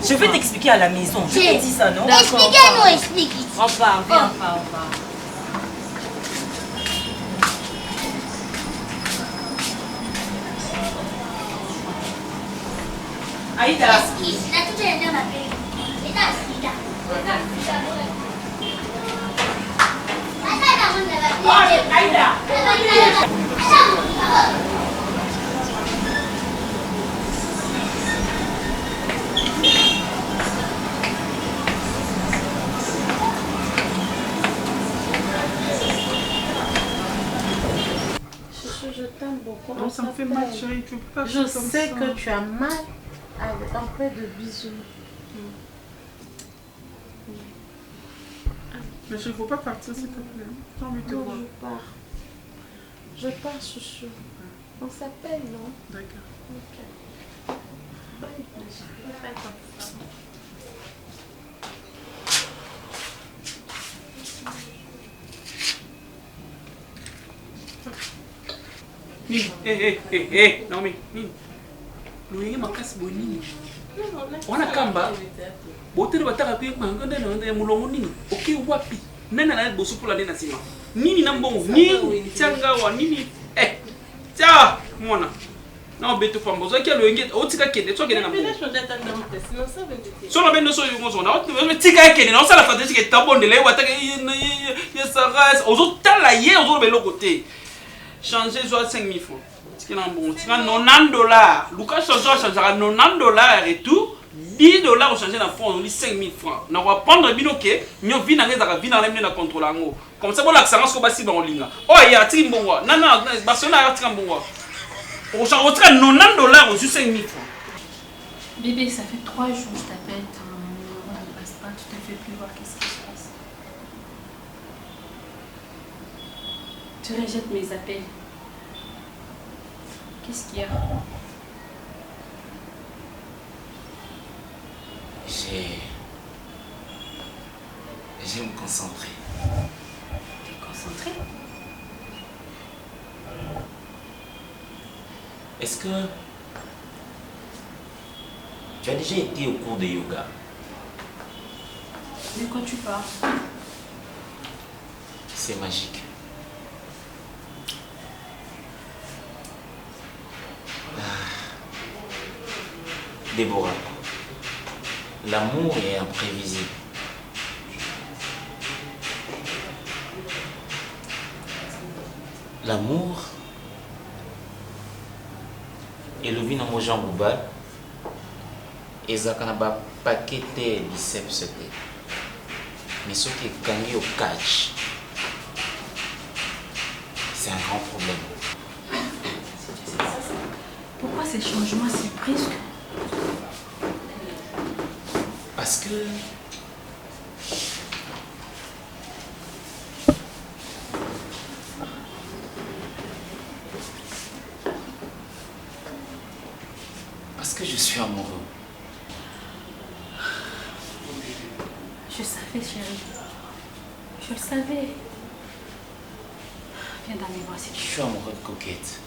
S1: Je vais t'expliquer à la maison. Je t'ai dit ça, non?
S7: Expliquez-nous, explique.
S3: On part, viens, on part.
S1: Aïda.
S7: La toute est dans ma paix. Et là,
S5: Je t'aime beaucoup.
S8: Non, ça me fait mal, chérie. Tu peux pas
S9: Je
S8: faire comme
S9: sais
S8: ça.
S9: que tu as mal en fait de bisous.
S8: Mais je ne faut pas partir, s'il te plaît. J'ai envie de te
S9: Non,
S8: voir.
S9: je pars. Je pars, chouchou. On s'appelle, non?
S8: D'accord.
S9: Ok. Bye. Bye.
S8: Nini, Naomi, nini? Loyenge makasi boye nini? Wana kamba botere bataka kuye manganda na mulongo nini? Oke wapi? Nana na bosu pula nena sima. Nini na mbongo? Nini tanga wa nini? Tia mwana. Na obeto pambo zo kia loyenge otika kende to kende na mbongo. So na bendo so yongo zo na otika kende na osala fantasi ke tabondele wataka ya saras ozo tala ye ozo beloko te. Changer soit 5 000 francs. C'est un bon. C'est $90. Lucas changera 90 et tout. $10 au changer dans francs, on dit 5 000 francs. On va prendre binoké, nous vient dans la contrôle en comme ça, bon, l'accent, ce qu'on va si dans ligne. Oh, il y a un bon. Non, non, Barcelone a un bon. Au change 90 au 5 000 francs.
S5: Bébé, ça fait 3 jours que je t'appelle, ton numéro ne passe pas, tu te fais plus voir, qu'est-ce qui se passe? Tu rejettes mes appels. Qu'est-ce qu'il y a?
S6: Je vais me concentrer.
S5: T'es concentré?
S6: Est-ce que tu as déjà été au cours de yoga?
S5: De quoi tu parles?
S6: C'est magique. Déborah, l'amour est imprévisible. L'amour est le vin en Jean Boubal et Zakanaba paqueté biceps. Mais ce qui est gagné au catch, c'est un grand problème.
S5: Pourquoi ces changements si brusques?
S6: Parce que je suis amoureux.
S5: Je savais, chérie. Je le savais. Viens dans mes bras si tu veux.
S6: Je suis amoureux de Coquette.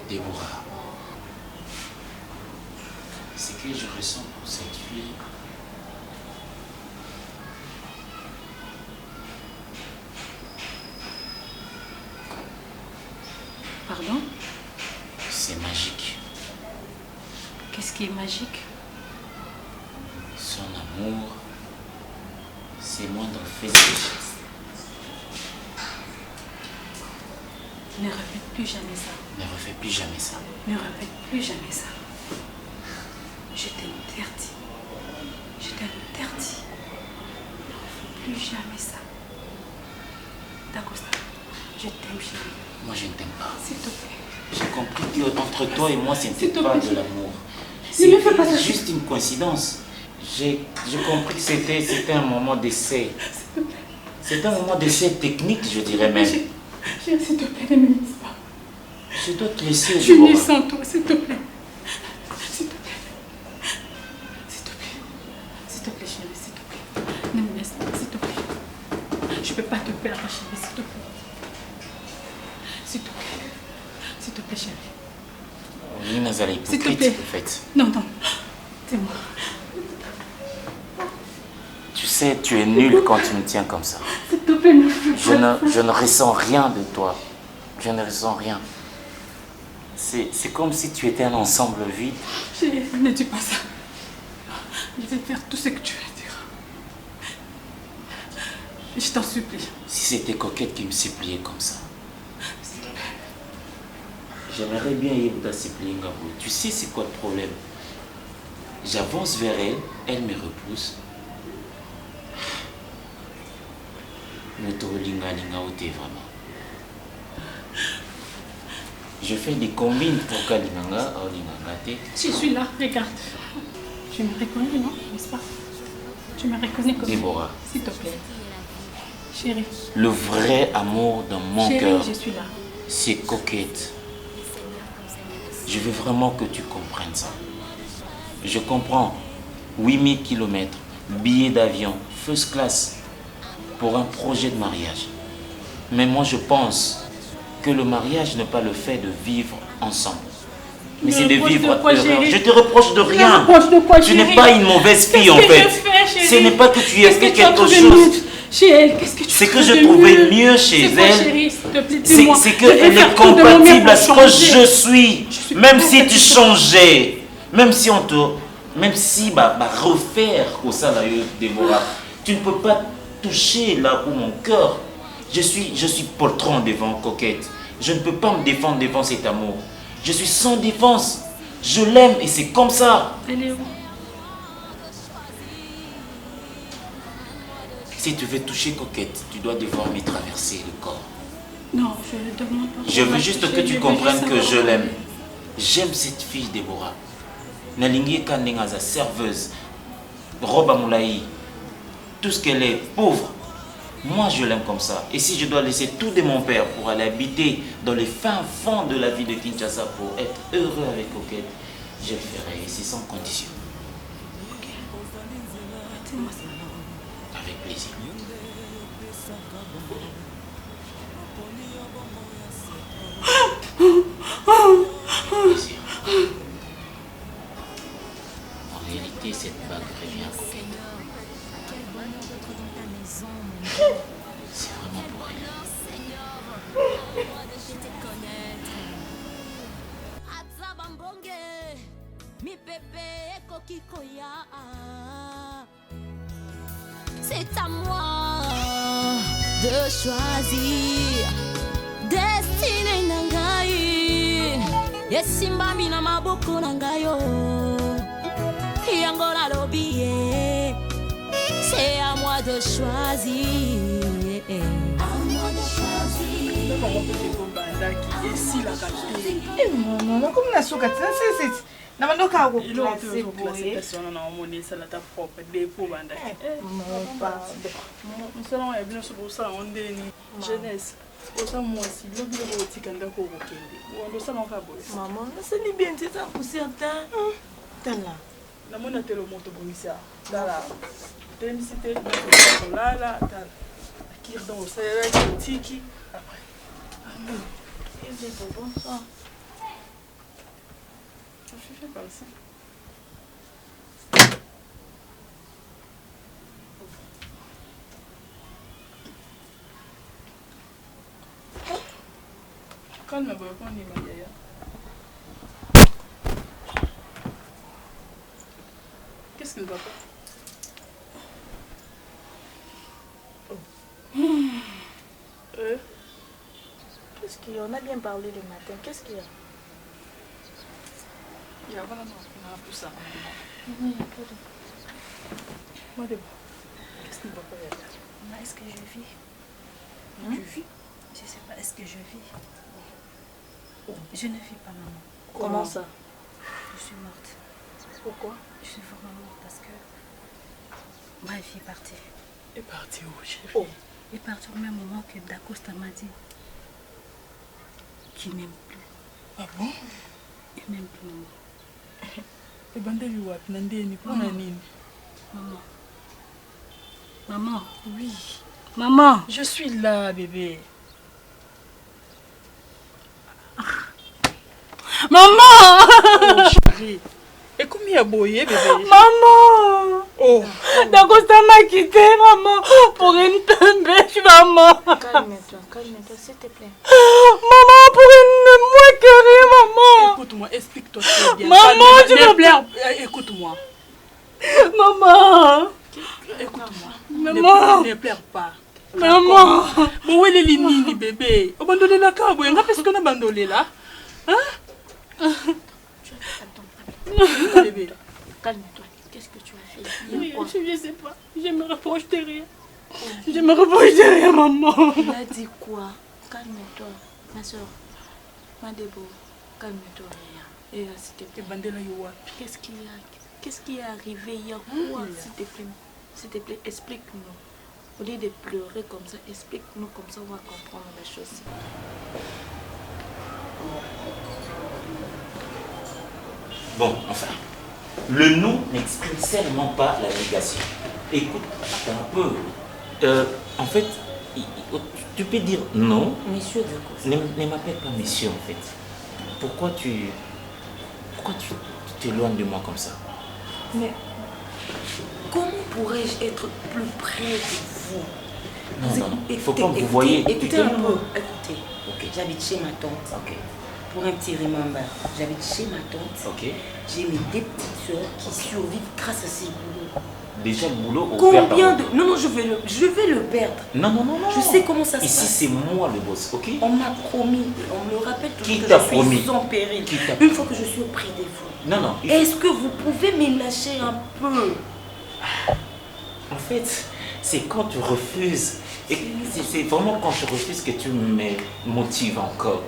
S6: Déborah, ce que je ressens pour cette fille,
S5: Pardon?
S6: c'est magique.
S5: Qu'est-ce qui est magique?
S6: Son amour, ses moindres faits et gestes.
S5: Ne répète plus jamais ça.
S6: Ne refais plus jamais ça.
S5: Ne répète plus jamais ça. Je t'interdis. Je t'interdis. Ne refais plus jamais ça. D'accord, je t'aime, chérie.
S6: Moi, je ne t'aime pas.
S5: S'il te plaît.
S6: J'ai compris qu'entre toi et moi, ce n'était pas de l'amour.
S5: Ne me fais pas ça.
S6: C'est juste une coïncidence. J'ai compris que c'était un moment d'essai. C'était un moment d'essai technique, je dirais même.
S5: Chérie, s'il te plaît, ne me laisse pas.
S6: Je dois te laisser.
S5: Je suis née sans toi, s'il te plaît. S'il te plaît. S'il te plaît. S'il te plaît, chérie, s'il te plaît. Ne me laisse pas, s'il te plaît. Je ne peux pas te perdre, chérie, s'il te plaît. S'il te plaît. S'il te plaît, chérie.
S6: Nina Zala
S5: S'il te
S6: hypocrite,
S5: plaît.
S6: en fait.
S5: Non, non. C'est moi.
S6: Tu sais, tu es nul quand tu me tiens comme ça.
S5: S'il te plaît, ne fais pas ça.
S6: Je ne ressens rien de toi. Je ne ressens rien. C'est comme si tu étais un ensemble vide.
S5: Chérie, ne dis pas ça. Je vais faire tout ce que tu veux dire. Je t'en supplie.
S6: Si c'était Coquette qui me suppliait comme ça. J'aimerais bien y te supplier, Ngabou. Tu sais c'est quoi le problème? J'avance vers elle, elle me repousse. Vraiment. Je fais des combines pour Kalinganga ou Lingangate.
S5: Je suis là, regarde. Tu me reconnais, non? N'est-ce pas? Tu me reconnais comme
S6: Déborah.
S5: S'il te plaît. Chérie.
S6: Le vrai amour dans mon
S5: Chérie,
S6: cœur,
S5: je suis là.
S6: c'est Coquette. Je veux vraiment que tu comprennes ça. Je comprends. 8000 km, billets d'avion, first class, pour un projet de mariage. Mais moi, je pense que le mariage n'est pas le fait de vivre ensemble. Mais c'est de vivre heureux. Je te reproche de rien. Tu n'es pas une mauvaise fille en fait. Ce n'est pas que tu aies fait quelque chose.
S5: Chez elle, qu'est-ce que tu
S6: C'est que je trouvais mieux chez elle. C'est qu'elle est compatible à ce que je suis. Même si tu changeais, même si refaire au sein de Déborah, tu ne peux pas toucher là où mon cœur. Je suis poltron devant Coquette. Je ne peux pas me défendre devant cet amour. Je suis sans défense. Je l'aime et c'est comme ça.
S5: Elle est où?
S6: Si tu veux toucher Coquette, tu dois devoir me traverser le corps.
S5: Non, je ne demande pas.
S6: Je veux juste que tu comprennes que je l'aime. J'aime cette fille Déborah. Nalingi Kandengaza, serveuse, robe à moulaï, tout ce qu'elle est, pauvre. Moi, je l'aime comme ça. Et si je dois laisser tout de mon père pour aller habiter dans les fins fonds de la vie de Kinshasa pour être heureux avec Coquette, je le ferai. Et c'est sans condition.
S5: Ok. Dis-moi ça.
S6: Avec plaisir. Plaisir. En réalité, cette bague revient à Coquette. C'est vraiment pour elle.
S1: C'est à moi de choisir. Destinée nangai, yesimbambi na maboko nangayo. Yangola lobiye. C'est à moi de choisir. À moi de choisir.
S4: Non, comme la souka, c'est. Na mandoka ako
S5: placer
S4: boye.
S5: Personne na omoni ça la ta propre des pour banda. Nous est bien sur ça on deni jeunesse. Osa moi si le bureau tikanda ko kokende. On ça non ka boye.
S4: Maman, c'est ni bien c'est ça pour certains. Tala.
S5: Na mona telo moto bonisa. Dala. Tem cité là là dala. Qui dans ça là tiki après. Et c'est bon ça. Je fais pas ça. Calme-toi, on y va. Qu'est-ce qui ne va pas?
S11: Qu'est-ce qu'il y a? On a bien parlé le matin. Qu'est-ce qu'il y a?
S5: Il y a vraiment tout ça. Qu'est-ce qui ne va pas?
S11: Est-ce que je vis?
S5: Tu vis?
S11: Je ne sais pas, est-ce que je vis? Je ne vis pas, maman.
S5: Comment ça?
S11: Je suis morte.
S5: Pourquoi?
S11: Je suis vraiment morte parce que ma vie est partie.
S5: Est partie où, chérie?
S11: Oh. Elle est partie au même moment que Dacosta m'a dit qu'il m'aime plus.
S5: Ah bon?
S11: Il m'aime plus, maman.
S5: Et bandeli wapi nandeni pona nini?
S11: Maman. Maman. Oui. Maman.
S5: Je suis là, bébé.
S11: Maman.
S5: Oh, chérie. Et combien il y a boyé, bébé?
S11: Maman.
S5: Oh.
S11: Dacosta m'a quitté, maman, pour une tempête, maman.
S7: Calme-toi, s'il te plaît.
S11: Maman, pour une moquerie, maman.
S5: ne pleure pas. Maman, bon, où est les lignes, bébé? Abandonner la cabo, on a presque abandonné là. Hein? Bébé.
S11: Calme-toi. Qu'est-ce que tu as fait?
S5: Oui, je sais pas. Je me reproche de rien. Je me reproche de rien, maman.
S11: Il a dit quoi? Calme-toi. Ma soeur, Madebo, calme-toi. Et s'il te plaît. Qu'est-ce qui est arrivé hier? Quoi? S'il te plaît, explique-nous. Au lieu de pleurer comme ça, explique-nous comme ça, on va comprendre la chose.
S6: Bon, enfin, le non n'exprime certainement pas la négation. Écoute, attends un peu. En fait, tu peux dire non.
S12: Monsieur
S6: ne m'appelle pas monsieur en fait. Pourquoi tu t'éloignes de moi comme ça?
S12: Mais comment pourrais-je être plus près de vous?
S6: Non, il faut pas que vous voyez.
S12: Écoutez un peu. Écoutez. Okay. J'habite chez ma tante.
S6: Okay.
S12: Pour un petit remember, j'habite chez ma tante.
S6: Okay.
S12: J'ai mes deux petites soeurs qui survivent grâce à ces boulots.
S6: Déjà le boulot au
S12: combien de... Non, je vais le perdre.
S6: Non.
S12: Je sais comment ça se passe.
S6: Ici, c'est moi le boss, ok?
S12: On m'a promis, on me le rappelle toujours que je suis en péril. Une fois que je suis auprès de vous.
S6: Non.
S12: Est-ce que vous pouvez me lâcher un peu?
S6: En fait, c'est quand tu refuses. Et c'est vraiment quand tu refuses que tu me motives encore.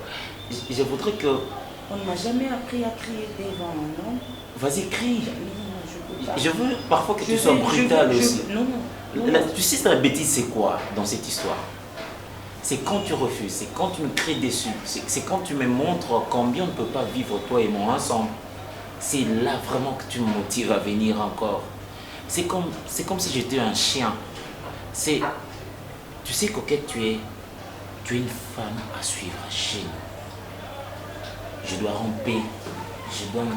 S6: Je voudrais que...
S12: On ne m'a jamais appris à crier devant, non?
S6: Vas-y, crie.
S12: Non,
S6: je veux parfois que tu sois brutal aussi. Non. Tu sais, la bêtise, c'est quoi dans cette histoire? C'est quand tu refuses, c'est quand tu me cries dessus, c'est quand tu me montres combien on ne peut pas vivre toi et moi ensemble. C'est là vraiment que tu me motives à venir encore. C'est comme si j'étais un chien. Tu sais, Coquette, tu es une femme à suivre chez nous. Je dois ramper, je dois me...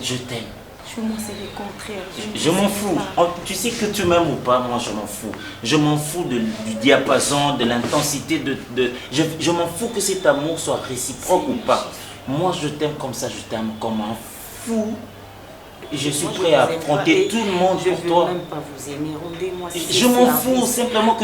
S6: Je t'aime.
S12: Chez moi, c'est le contraire.
S6: Je m'en fous. Tu sais que tu m'aimes ou pas, moi je m'en fous. Je m'en fous du diapason, de l'intensité, je m'en fous que cet amour soit réciproque ou pas. Moi je t'aime comme ça, je t'aime comme un fou. Je suis prêt à affronter tout le monde pour toi.
S12: Je ne veux même pas vous aimer, rendez-moi.
S6: Je m'en fous, simplement que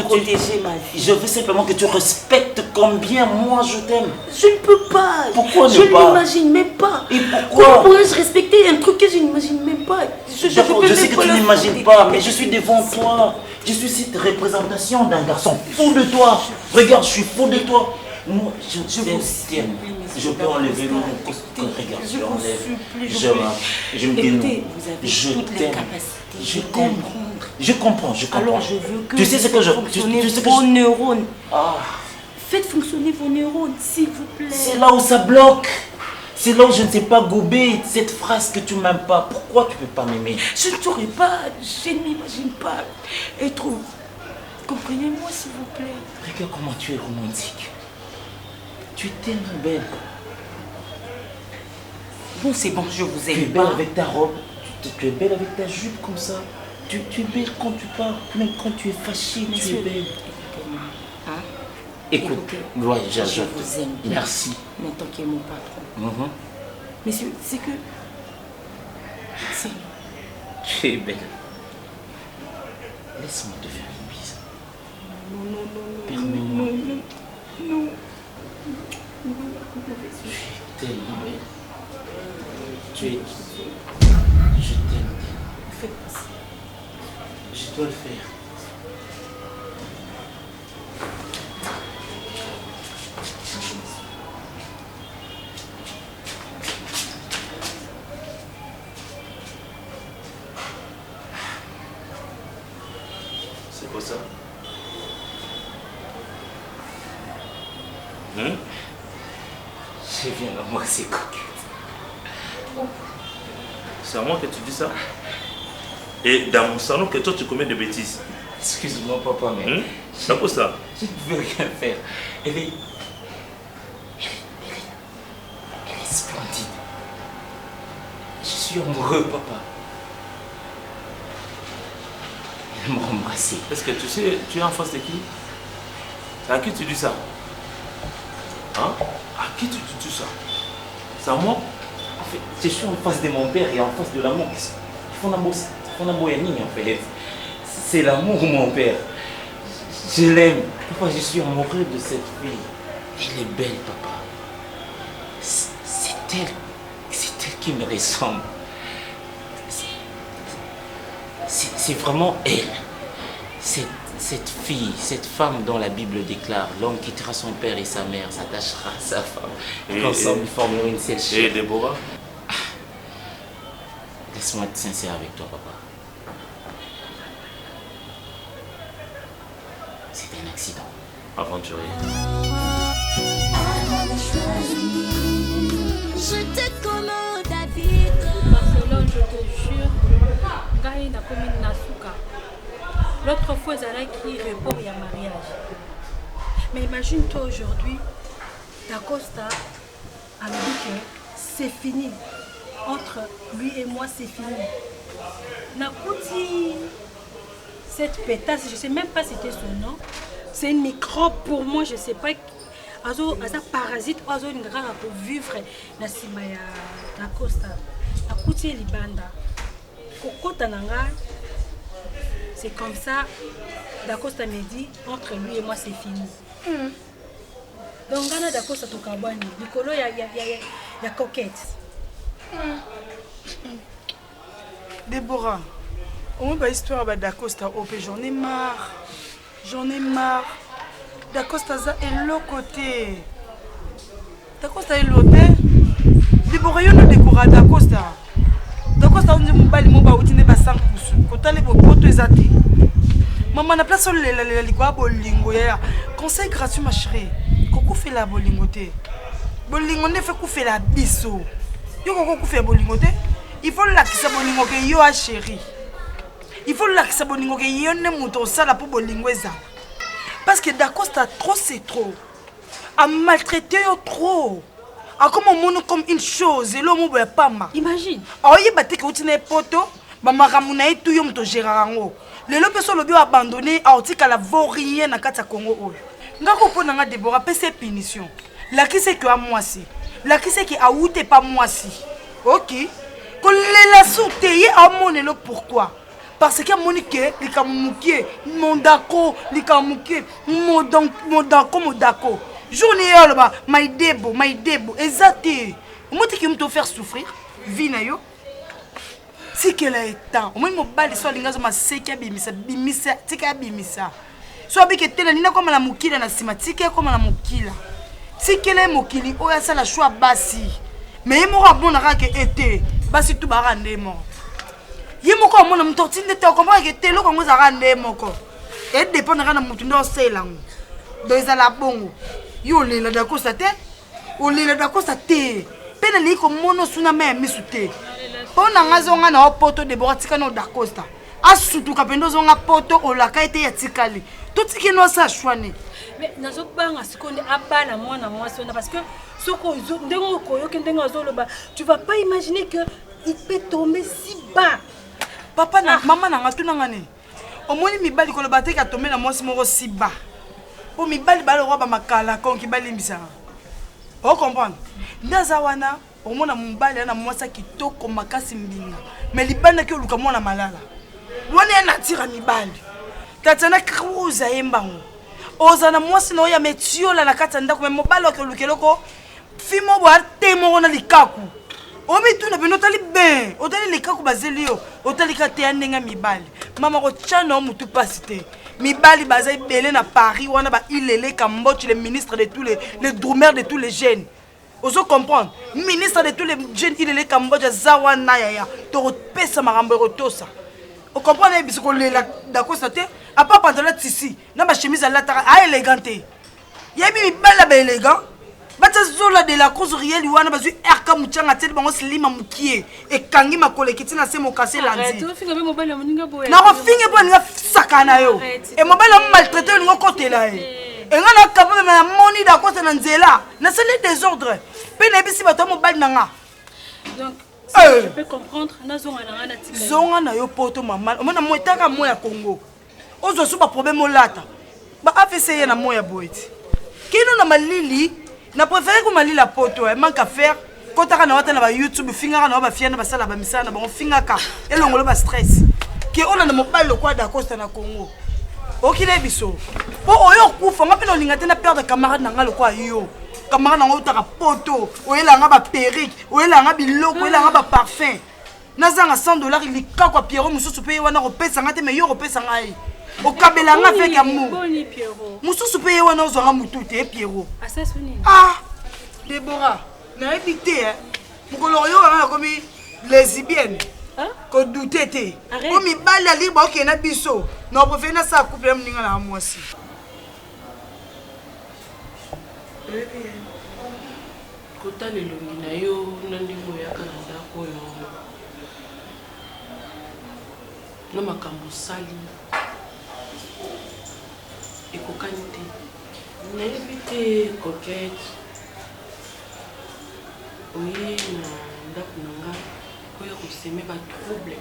S6: je veux simplement que tu respectes combien moi je t'aime.
S12: Je ne peux pas.
S6: Pourquoi ne
S12: pas? Je
S6: ne
S12: l'imagine même pas.
S6: Et pourquoi?
S12: Comment pourrais-je respecter un truc que je n'imagine même pas?
S6: Je sais que tu n'imagines pas, mais je suis devant toi. Je suis cette représentation d'un garçon fou de toi. Regarde, je suis fou de toi. Moi, je t'aime. Je peux enlever mon cou. Regarde, je l'enlève. Je me dénoue. Je t'aime. Je t'aime. Je comprends.
S12: Alors je veux que
S6: tu sais ce que je...
S12: vos neurones. Faites fonctionner vos neurones, s'il vous plaît.
S6: C'est là où ça bloque. C'est là où je ne sais pas gober cette phrase que tu m'aimes pas. Pourquoi tu ne peux pas m'aimer?
S12: Je ne saurais pas. Je ne m'imagine pas être... Comprenez-moi, s'il vous plaît.
S6: Regarde comment tu es romantique. Tu es tellement belle.
S12: Bon, c'est bon, je vous aime.
S6: Tu es belle avec ta robe, tu es belle avec ta jupe comme ça. Tu es belle quand tu parles, même quand tu es fâchée, tu es belle.
S12: Hein?
S6: Écoute, ouais,
S12: je vous aime.
S6: Merci.
S12: Mais tant qu'il est mon patron. Monsieur, c'est que...
S6: Tu es belle. Laisse-moi te faire une bise.
S12: Non.
S6: Permets-moi.
S12: Non.
S6: Tu es tellement belle. Je t'aime.
S12: Faites ça.
S6: Je dois le faire.
S13: C'est quoi ça?
S6: Je viens à moi, c'est Coquette.
S13: C'est à moi que tu dis ça? Et dans mon salon que toi tu commets des bêtises.
S6: Excuse-moi papa, mais...
S13: C'est quoi ça?
S6: Je ne peux rien faire. Elle est splendide. Je suis amoureux, papa. Elle m'a embrassé.
S13: Est-ce que tu sais, tu es en face de qui? À qui tu dis ça? Hein? À qui tu dis ça? C'est à moi?
S6: En fait, je suis en face de mon père et en face de l'amour. Il faut un en fait. C'est l'amour, mon père. Je l'aime. Papa, je suis amoureux de cette fille. Elle est belle, papa. C'est elle qui me ressemble. C'est vraiment elle. Cette fille, cette femme dont la Bible déclare, l'homme quittera son père et sa mère, s'attachera à sa femme. Et ensemble, ils formeront une seule chair.
S13: Et Déborah?
S6: Laisse-moi être sincère avec toi, papa. C'est un accident.
S13: Aventurier.
S1: Je te connais, David.
S5: Barcelone, je te jure, Gaï n'a commis Nasuka. L'autre fois, Zala qui répond il y a mariage. Mais imagine-toi aujourd'hui, Dacosta a dit que c'est fini. Entre lui et moi, c'est fini. Nakouti, cette pétasse, je ne sais même pas c'était son nom. C'est une microbe pour moi, je ne sais pas. Azo parasite, azo une grande pour vivre na sima ya Dacosta. Nakouti libanda. Kokota nanga. C'est comme ça, Dacosta me dit, entre lui et moi c'est fini. Donc Gana Dacosta to kabani, Nicolo ya coquette.
S4: Déborah, au moins l'histoire de Dacosta, j'en ai marre. J'en ai marre. Dacosta est l'autre côté. Dacosta est l'autre. Déborah, il y a un décorat Dacosta. Dacosta, on dit que je suis pas 100 pouces. Maman, na place la likwa bolingo ya. Conseil gratuit ma chérie. Koko fait la bolingote. Bolingo ne fait ko fait la biso. Yo koko fait bolingote. Il faut la ki sa bolingo ke yo a chérie. Il faut la ki sa bolingo ke yo ne muto sala pour bolingo eza. Parce que Dacosta trop c'est trop. A maltraité yo trop. A comme on montre comme une chose et l'homme boya pas ma.
S5: Imagine.
S4: Oye baté que utine poto, ba makamuna et tout yo mto gérarango. Le lopeso le bio abandonné a otika la vaurien na kata Congo oyo. Ngako pona nga Déborah pese punition. La qui c'est que à moi si. La qui c'est que a outé pas moi si. OK. Ko lela souteye a monelo pourquoi? Parce que Monique likamukie mondako likamukie mondako modako. Journée là my debo exacté. Moi tu qui me te faire souffrir vina yo. Si qu'elle est temps, au moins mon bal soit l'ingazo ma seka bimisa tika bimisa. Soit bien que tena nina comme la mukila na simatika comme la mukila. Si qu'elle est mukili, oh ya ça la choix basi. Mais il m'aura bon à que été basi tout barande mo. Yemo ko mo na mtortine te ko mo ke te lo ko mo za rande moko. Et dépend na mutu ndo selango. Do ezala bongo. Yo lela Dacosta te. O lela Dacosta te. Pena li ko mono suna me misute. Pona ngazonga na poto Déborah tika no Dacosta. Asutu kapendo zonga poto olaka ete ya tikali. Tout qui no sa chouane.
S5: Mais nazo banga sikonde abana mwana mwasi parce que soko ndengo koyoke ndengo zoloba, tu vas pas imaginer que il peut tomber si bas.
S4: Papa na maman na ngatu ngane. Omoni mibali ko loba te ka tomber na mwasi moko si bas. Po mibali balo roba makala kon ki bali mbisa. O comprendre. Ndaza wana omona mubali na mwasa kitoko makasi mbinga. Mais libanda ki oluka mwana malala. Wana na tira mibali. Tatana cruza yembango. Ozana mwasi no ya metiola na katanda ko mobali ko lukeloko. Fimo bo arte mo na likaku. Omi tuna bino tali ben. Otali likaku bazelio. Otali kate andenga mibali. Mama ko chano mutu pasite. Mibali bazai belé na Paris wana ba ilele Cambodge le ministre de tous les droumers de tous les jeunes. Ozo comprendre. Ministre de tous les jeunes ilele Cambodge zawana ya. To pesa marambo rotosa. Vous comprenez bien ce qu'on est là Dacosta te à pas pantalon tissu na ba chemise à la a éléganté. Ya mi bala ba élégant. Bata zola de la cause réelle wana ba zu RK muchanga te bango slima mukie e kangi makole kiti na se mo casser lundi.
S5: Tu finga be mobile moninga boya.
S4: Na ko finga bo nga sakana yo. E mobile maltraité ngo côté là. E nga na capable na moni Dacosta na nzela. Na c'est les désordres. Pe na bisi bato mobile nanga.
S5: Donc je peux comprendre nazonga na tika.
S4: Zonga na yo poto mama. Omona moitaka moya Congo. Ozo suba problème olata. Ba AVC na moya boiti. Kino na malili na préféré ko malili la poto manque à faire. Kotaka na wata na ba YouTube finga na ba fiana ba sala ba misana ba finga ka. Elongolo ba stress. ke ona na mobali lokwa d'Acosta na Congo okile biso po oyo kufa nga pe no linga te na perdre camarade na nga lokwa yo camarade na nga utaka poto oyela nga ba perruque oyela nga biloko oyela nga ba parfum nazanga $100 likakwa Pierrot mususu pe wana kopesa nga te mais yo kopesa nga ye okabela nga avec amour
S5: boni Pierrot
S4: mususu pe wana ozanga mutu te Pierrot
S5: asasi nini
S4: ah Déborah nayebi te mokolo oyo wana komi lesbienne ko douter te ko mibali ali ba okena biso no préféré na sa couple mninga na mwasi
S12: kota lelongi na yo na ndimo yaka na ndako oyo na makambo sali ekokani te nayebi te coquette oye na ndako na nga oya koseme batrouble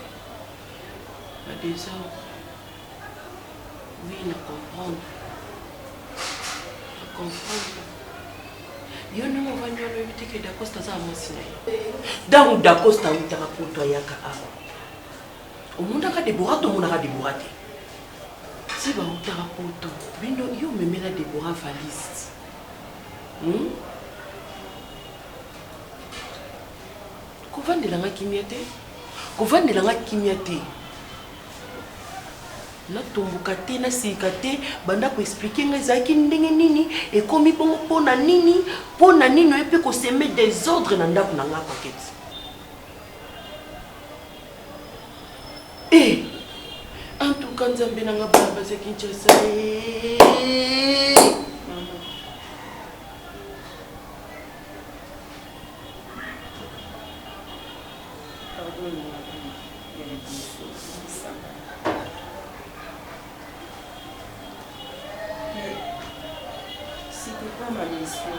S12: badésordre oui na comprendre yo ndenge ovandi wana oyebi te ke Dacosta aza mwasi na ye ntango Dacosta awutaka poto ayaka awa omondaka Débora to omonaka Débora te si bautaka poto bino yo omemela Débora valise kovandelanga kimia te kovandelanga kimia te natomboka te nasika te banda koexplike nga ezalaki ndenge nini ekomi bongo mpona nini oye mpe koseme désordre na ndako na nga pakete en tout cas nzambe na nga bana base Kinshasa
S11: C'était pas ma mission.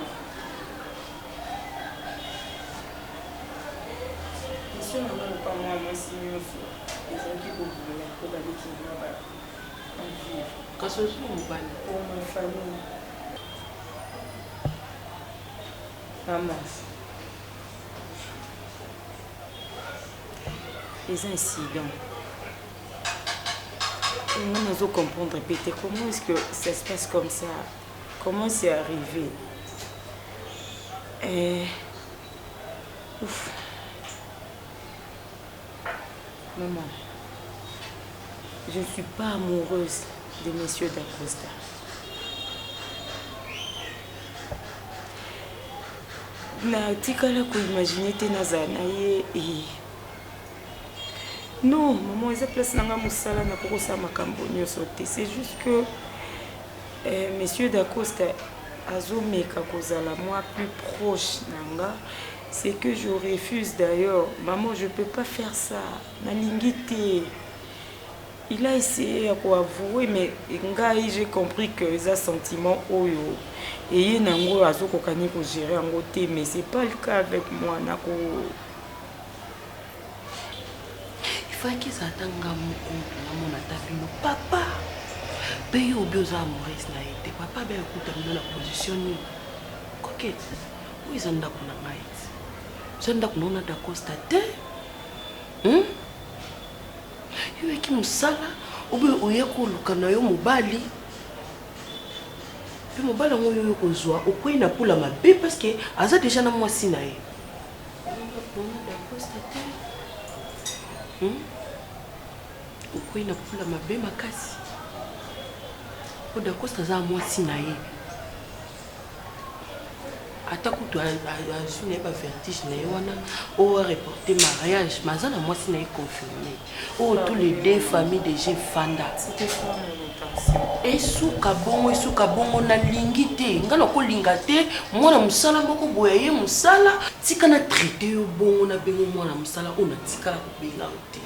S11: Mission n'a pas moi, moi, si mieux fait. Les gens qui vont venir pour aller qui vont vivre.
S12: Quand ce soit mon bain.
S11: Pour ma famille. Maman. Les incidents. On doit comprendre, répéter comment est-ce que ça se passe comme ça. Comment c'est arrivé? Ouf. Maman, je ne suis pas amoureuse de Monsieur Dacosta. Na tikala ko imaginer te nazana ye non maman eza place nanga musala na poko sa makambo nyonso te c'est juste que Monsieur Dacosta azomeka kozala moi plus proche nanga c'est que je refuse d'ailleurs maman je peux pas faire ça nalingi te il a essayé à avouer mais ngai j'ai compris que les sentiments oyo et nango azokokani ko gérer en côté mais c'est pas le cas avec moi nako
S12: il faut que ça tanga moko na mona tapino papa paye au bioza amoureuse na été papa ben écoute na position ni coquette où ils anda kuna ngai zanda kuna Dacosta te yo ki musala obe oyeko lukana yo mobali pe mobali ngo yo kozwa okwei na pula mabe parce que aza déjà na mwasi na ye Dacosta te okwei na pula mabe makasi o Dacosta aza mwasi na ye ata kutu azune ba vertige na ye wana o reporter mariage maza na mwasi na ye confirmé o tous les deux familles de G Fanda
S11: c'était quoi mon intention
S12: esuka bongo na lingi te ngana ko linga te mwana musala moko boya ye musala tika na traité yo bongo na bengo mwana musala o na tika la ko benga te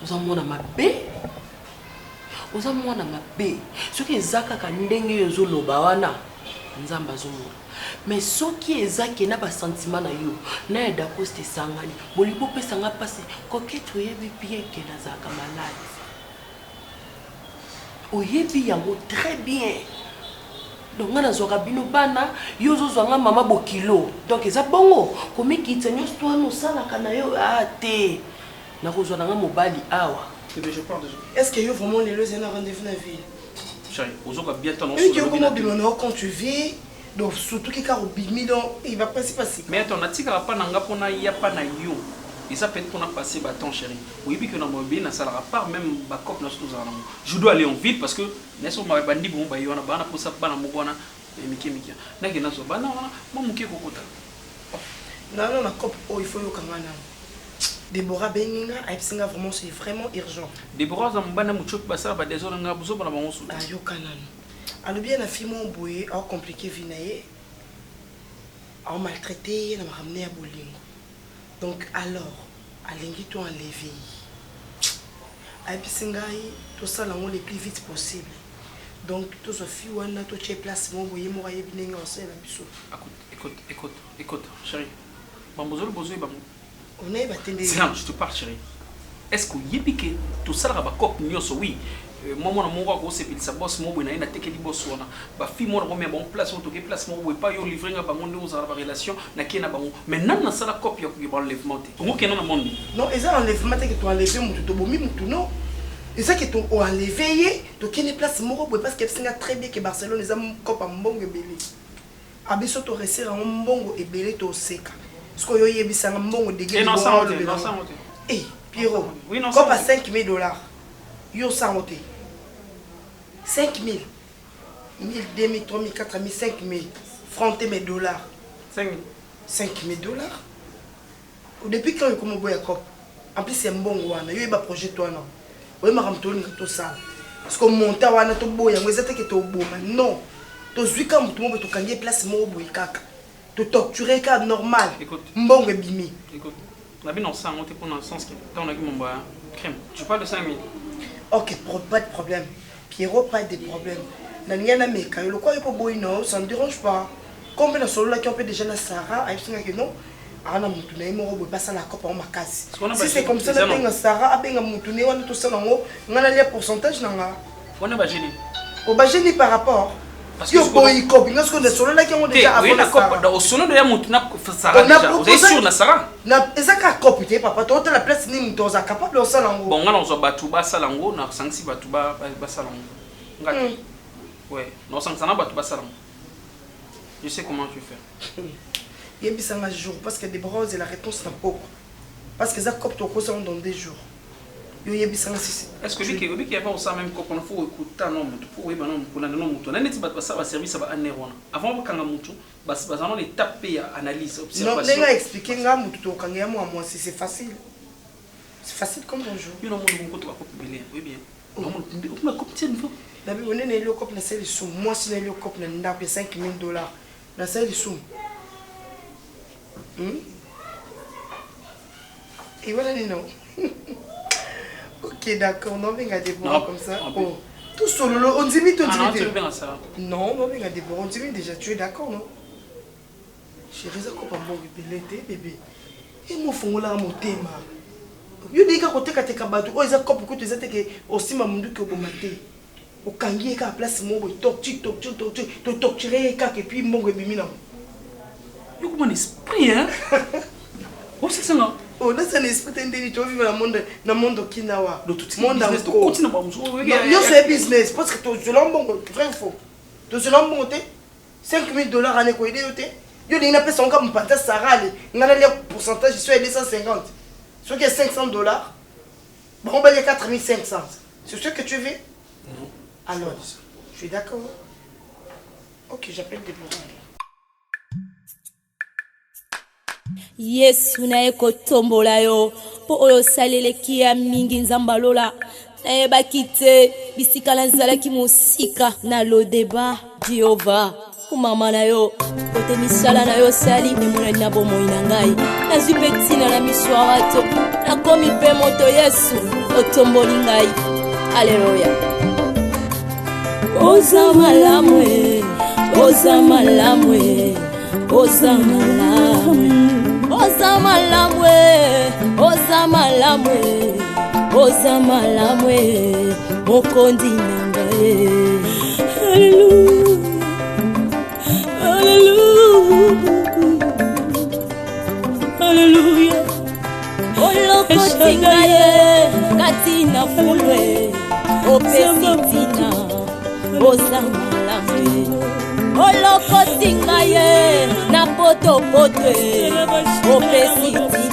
S12: oza mwana mabe oza mwana mabe soki ezaka ka ndenge yo zoloba wana nzamba azomona mais soki ezaki na ba sentiment na yo na ya Dacosta sangani bolibo pesanga pasi coquette oyebi bien que nazaka malade oyebi yango très bien donc ngana zoka bino bana yo zozwanga mama bokilo donc eza bongo komiki tsenyo sto no sala kana yo ate na kozwa nga mobali awa
S8: Je pars déjà.
S4: Est-ce qu'il y a vraiment les lois et un rendez-vous dans la ville?
S8: Chérie, aux autres, bien tant.
S4: Oui, quand tu vis, donc surtout qu'il y a un donc il va passer.
S8: Mais attends, on a dit qu'il n'y a pas de yo. Et ça peut être qu'on a passé bâton, chérie. Oui, puis que dans mon bien, ça ne part même backup dans ce que je dois aller en ville parce que n'est-ce pas, je vais bon, il y a un pour ça, pas dans Miki. N'a pas de banane, moi, mon qui kokota.
S4: Non, la cop, il faut que Déborah Benninga, Aïpsinga, vraiment, c'est vraiment urgent.
S8: Déborah, ça m'a dit que ça va des zones à besoin de mon sou.
S4: Ah, yo, canan. Alors, bien, la fille m'a boué, a compliqué, vinaye, a maltraité, a ramené à Bolingo. Donc, alors, à l'ingito enlevé. Aïpsinga, tout ça, le plus vite possible. Donc, tout ce fille, on a tout chez place, mon boué, moi, il y a bien un seul
S8: Écoute, chérie. Bon, besoin,
S4: on est battu.
S8: C'est là, je te parle, chérie. Est-ce que y a piqué tout ça, la cop, oui. Moi, mon c'est sa boss, moi, il a été boss. Bah, fille, moi, on met bon place, on te place, moi, pas yo livré à la relation, n'a qu'un abon. Mais non, ça la copie qui va enlèvement. Comment qu'il y a dans le monde? Non, et ça, enlèvement, que tu enlevé, mon tout bon, non. Et ça, que tu as enlevé, tu as qu'une place, moi, parce que c'est très bien que Barcelone, les hommes, cop en bon et belé. Abiso, tu restes en bon et belé, tu sais. Parce que tu as un bon et dégueu. Non, ça, eh, Pierrot, cop à $5,000. Yo, ça, 5 000, 1 000, 2 000, 3 000, 4 000, 5 000 francs, mes dollars. 5 000 dollars. Depuis quand il commence à cop? En plus, c'est un bon one. Il y a un projet toi non. Oui, je vais tout ça. Parce que mon temps, on a tout beau. Il y a un beau. Non. Tu as vu quand tu as gagné place, tu as torturé cas normal. Écoute. Bon, bimi. Écoute. On a bien dans ça, on est pour dans le sens que on a vu mon crème. Tu parles de 5 000.
S4: Ok, pas de problème. Pierrot, pas de problème. Dans les Américains, le quoi est pas beau, non, ça ne dérange pas. Comme dans solo là qui on peut déjà la Sarah, il y a que non. Ah non, mon tourné, moi, je passe à la coupe en ma casse. Si c'est comme ça, la Sarah, a mon tourné, on a tout ça dans l'eau, on a le pourcentage dans la.
S8: On a bagé.
S4: Au bagé par rapport. Parce que boy copie, parce que solo là qui ont déjà
S8: avant la coupe, dans solo de la montuna Sarah déjà. Vous êtes sûr na Sarah?
S4: Na ezaka copie papa, toi tu la place ni mutoza capable de ça lango.
S8: Bon, on a batuba salango, na sanksi batuba salango. Ngaki. Ouais, non sanksana batuba salango. Je sais comment tu fais.
S4: Il y a bien un jour parce que des bras et la réponse n'a pas. Parce que ça copie ton cause dans des jours.
S8: Est-ce que lui qui a pas ça même quand on faut écouter non pour oui non pour non mutu na neti ba ça va service ba anerona avant ba kanga mutu ba ça les taper analyse observation.
S4: Non, les expliquer nga mutu to kanga moi c'est facile. C'est facile comme bonjour.
S8: You know mon ko to ko belé oui bien. Non on a copie une fois.
S4: D'abord on est le cop na c'est sous moi c'est le cop na ndap $5,000 na c'est sous. Et voilà non. Ok, d'accord, non, mais regardez bon comme ça. Oh. Tout solo, on dit mais tu dis. Non, non, mais regardez bon, on dit mais déjà tu es d'accord, non? Chérie, ça coupe un bon bébé. Et mon fond là, mon thème. Yo dis que côté quand tu kabatu, oh ça coupe que tu sais que aussi ma mundu que bon maté. Au kangier ka place mon boy torturer ka et puis mon bébé non.
S8: Yo comme un esprit hein. Oh c'est ça non.
S4: Oh, là, c'est un esprit d'indéni, tu vas vivre dans le monde qui n'a pas.
S8: Dans tout le monde, tu continues à
S4: non, c'est un business. Parce que tu as un bon, vrai ou faux. Tu as un bon, $5,000 à l'année, tu as une personne qui a un Sarah, il y a un pourcentage, je suis à 250. Si tu as $500, on va dire 4,500. C'est ce que tu veux?
S8: Non.
S4: Alors, je suis d'accord. Ok, j'appelle Déborah.
S1: Yesu naye kotombola yo po oyo saleleki ya mingi nzambalola nayebaki te bisika nazalaki mosika na lodeba Jehova kumama na yo kote misala na yo sali emonani na bomoi na ngai nazwi mpe ntina na miso ya bato nakomi mpe moto Yesu otomboli ngai aleluya oza malamu oza malamu oza malamu oza malamwe oza malamwe oza malamwe mokondi nanga haleluya olokotinga ye tina fulwe opesi tina oza malamu olokotinga ye na potopoto opesi tina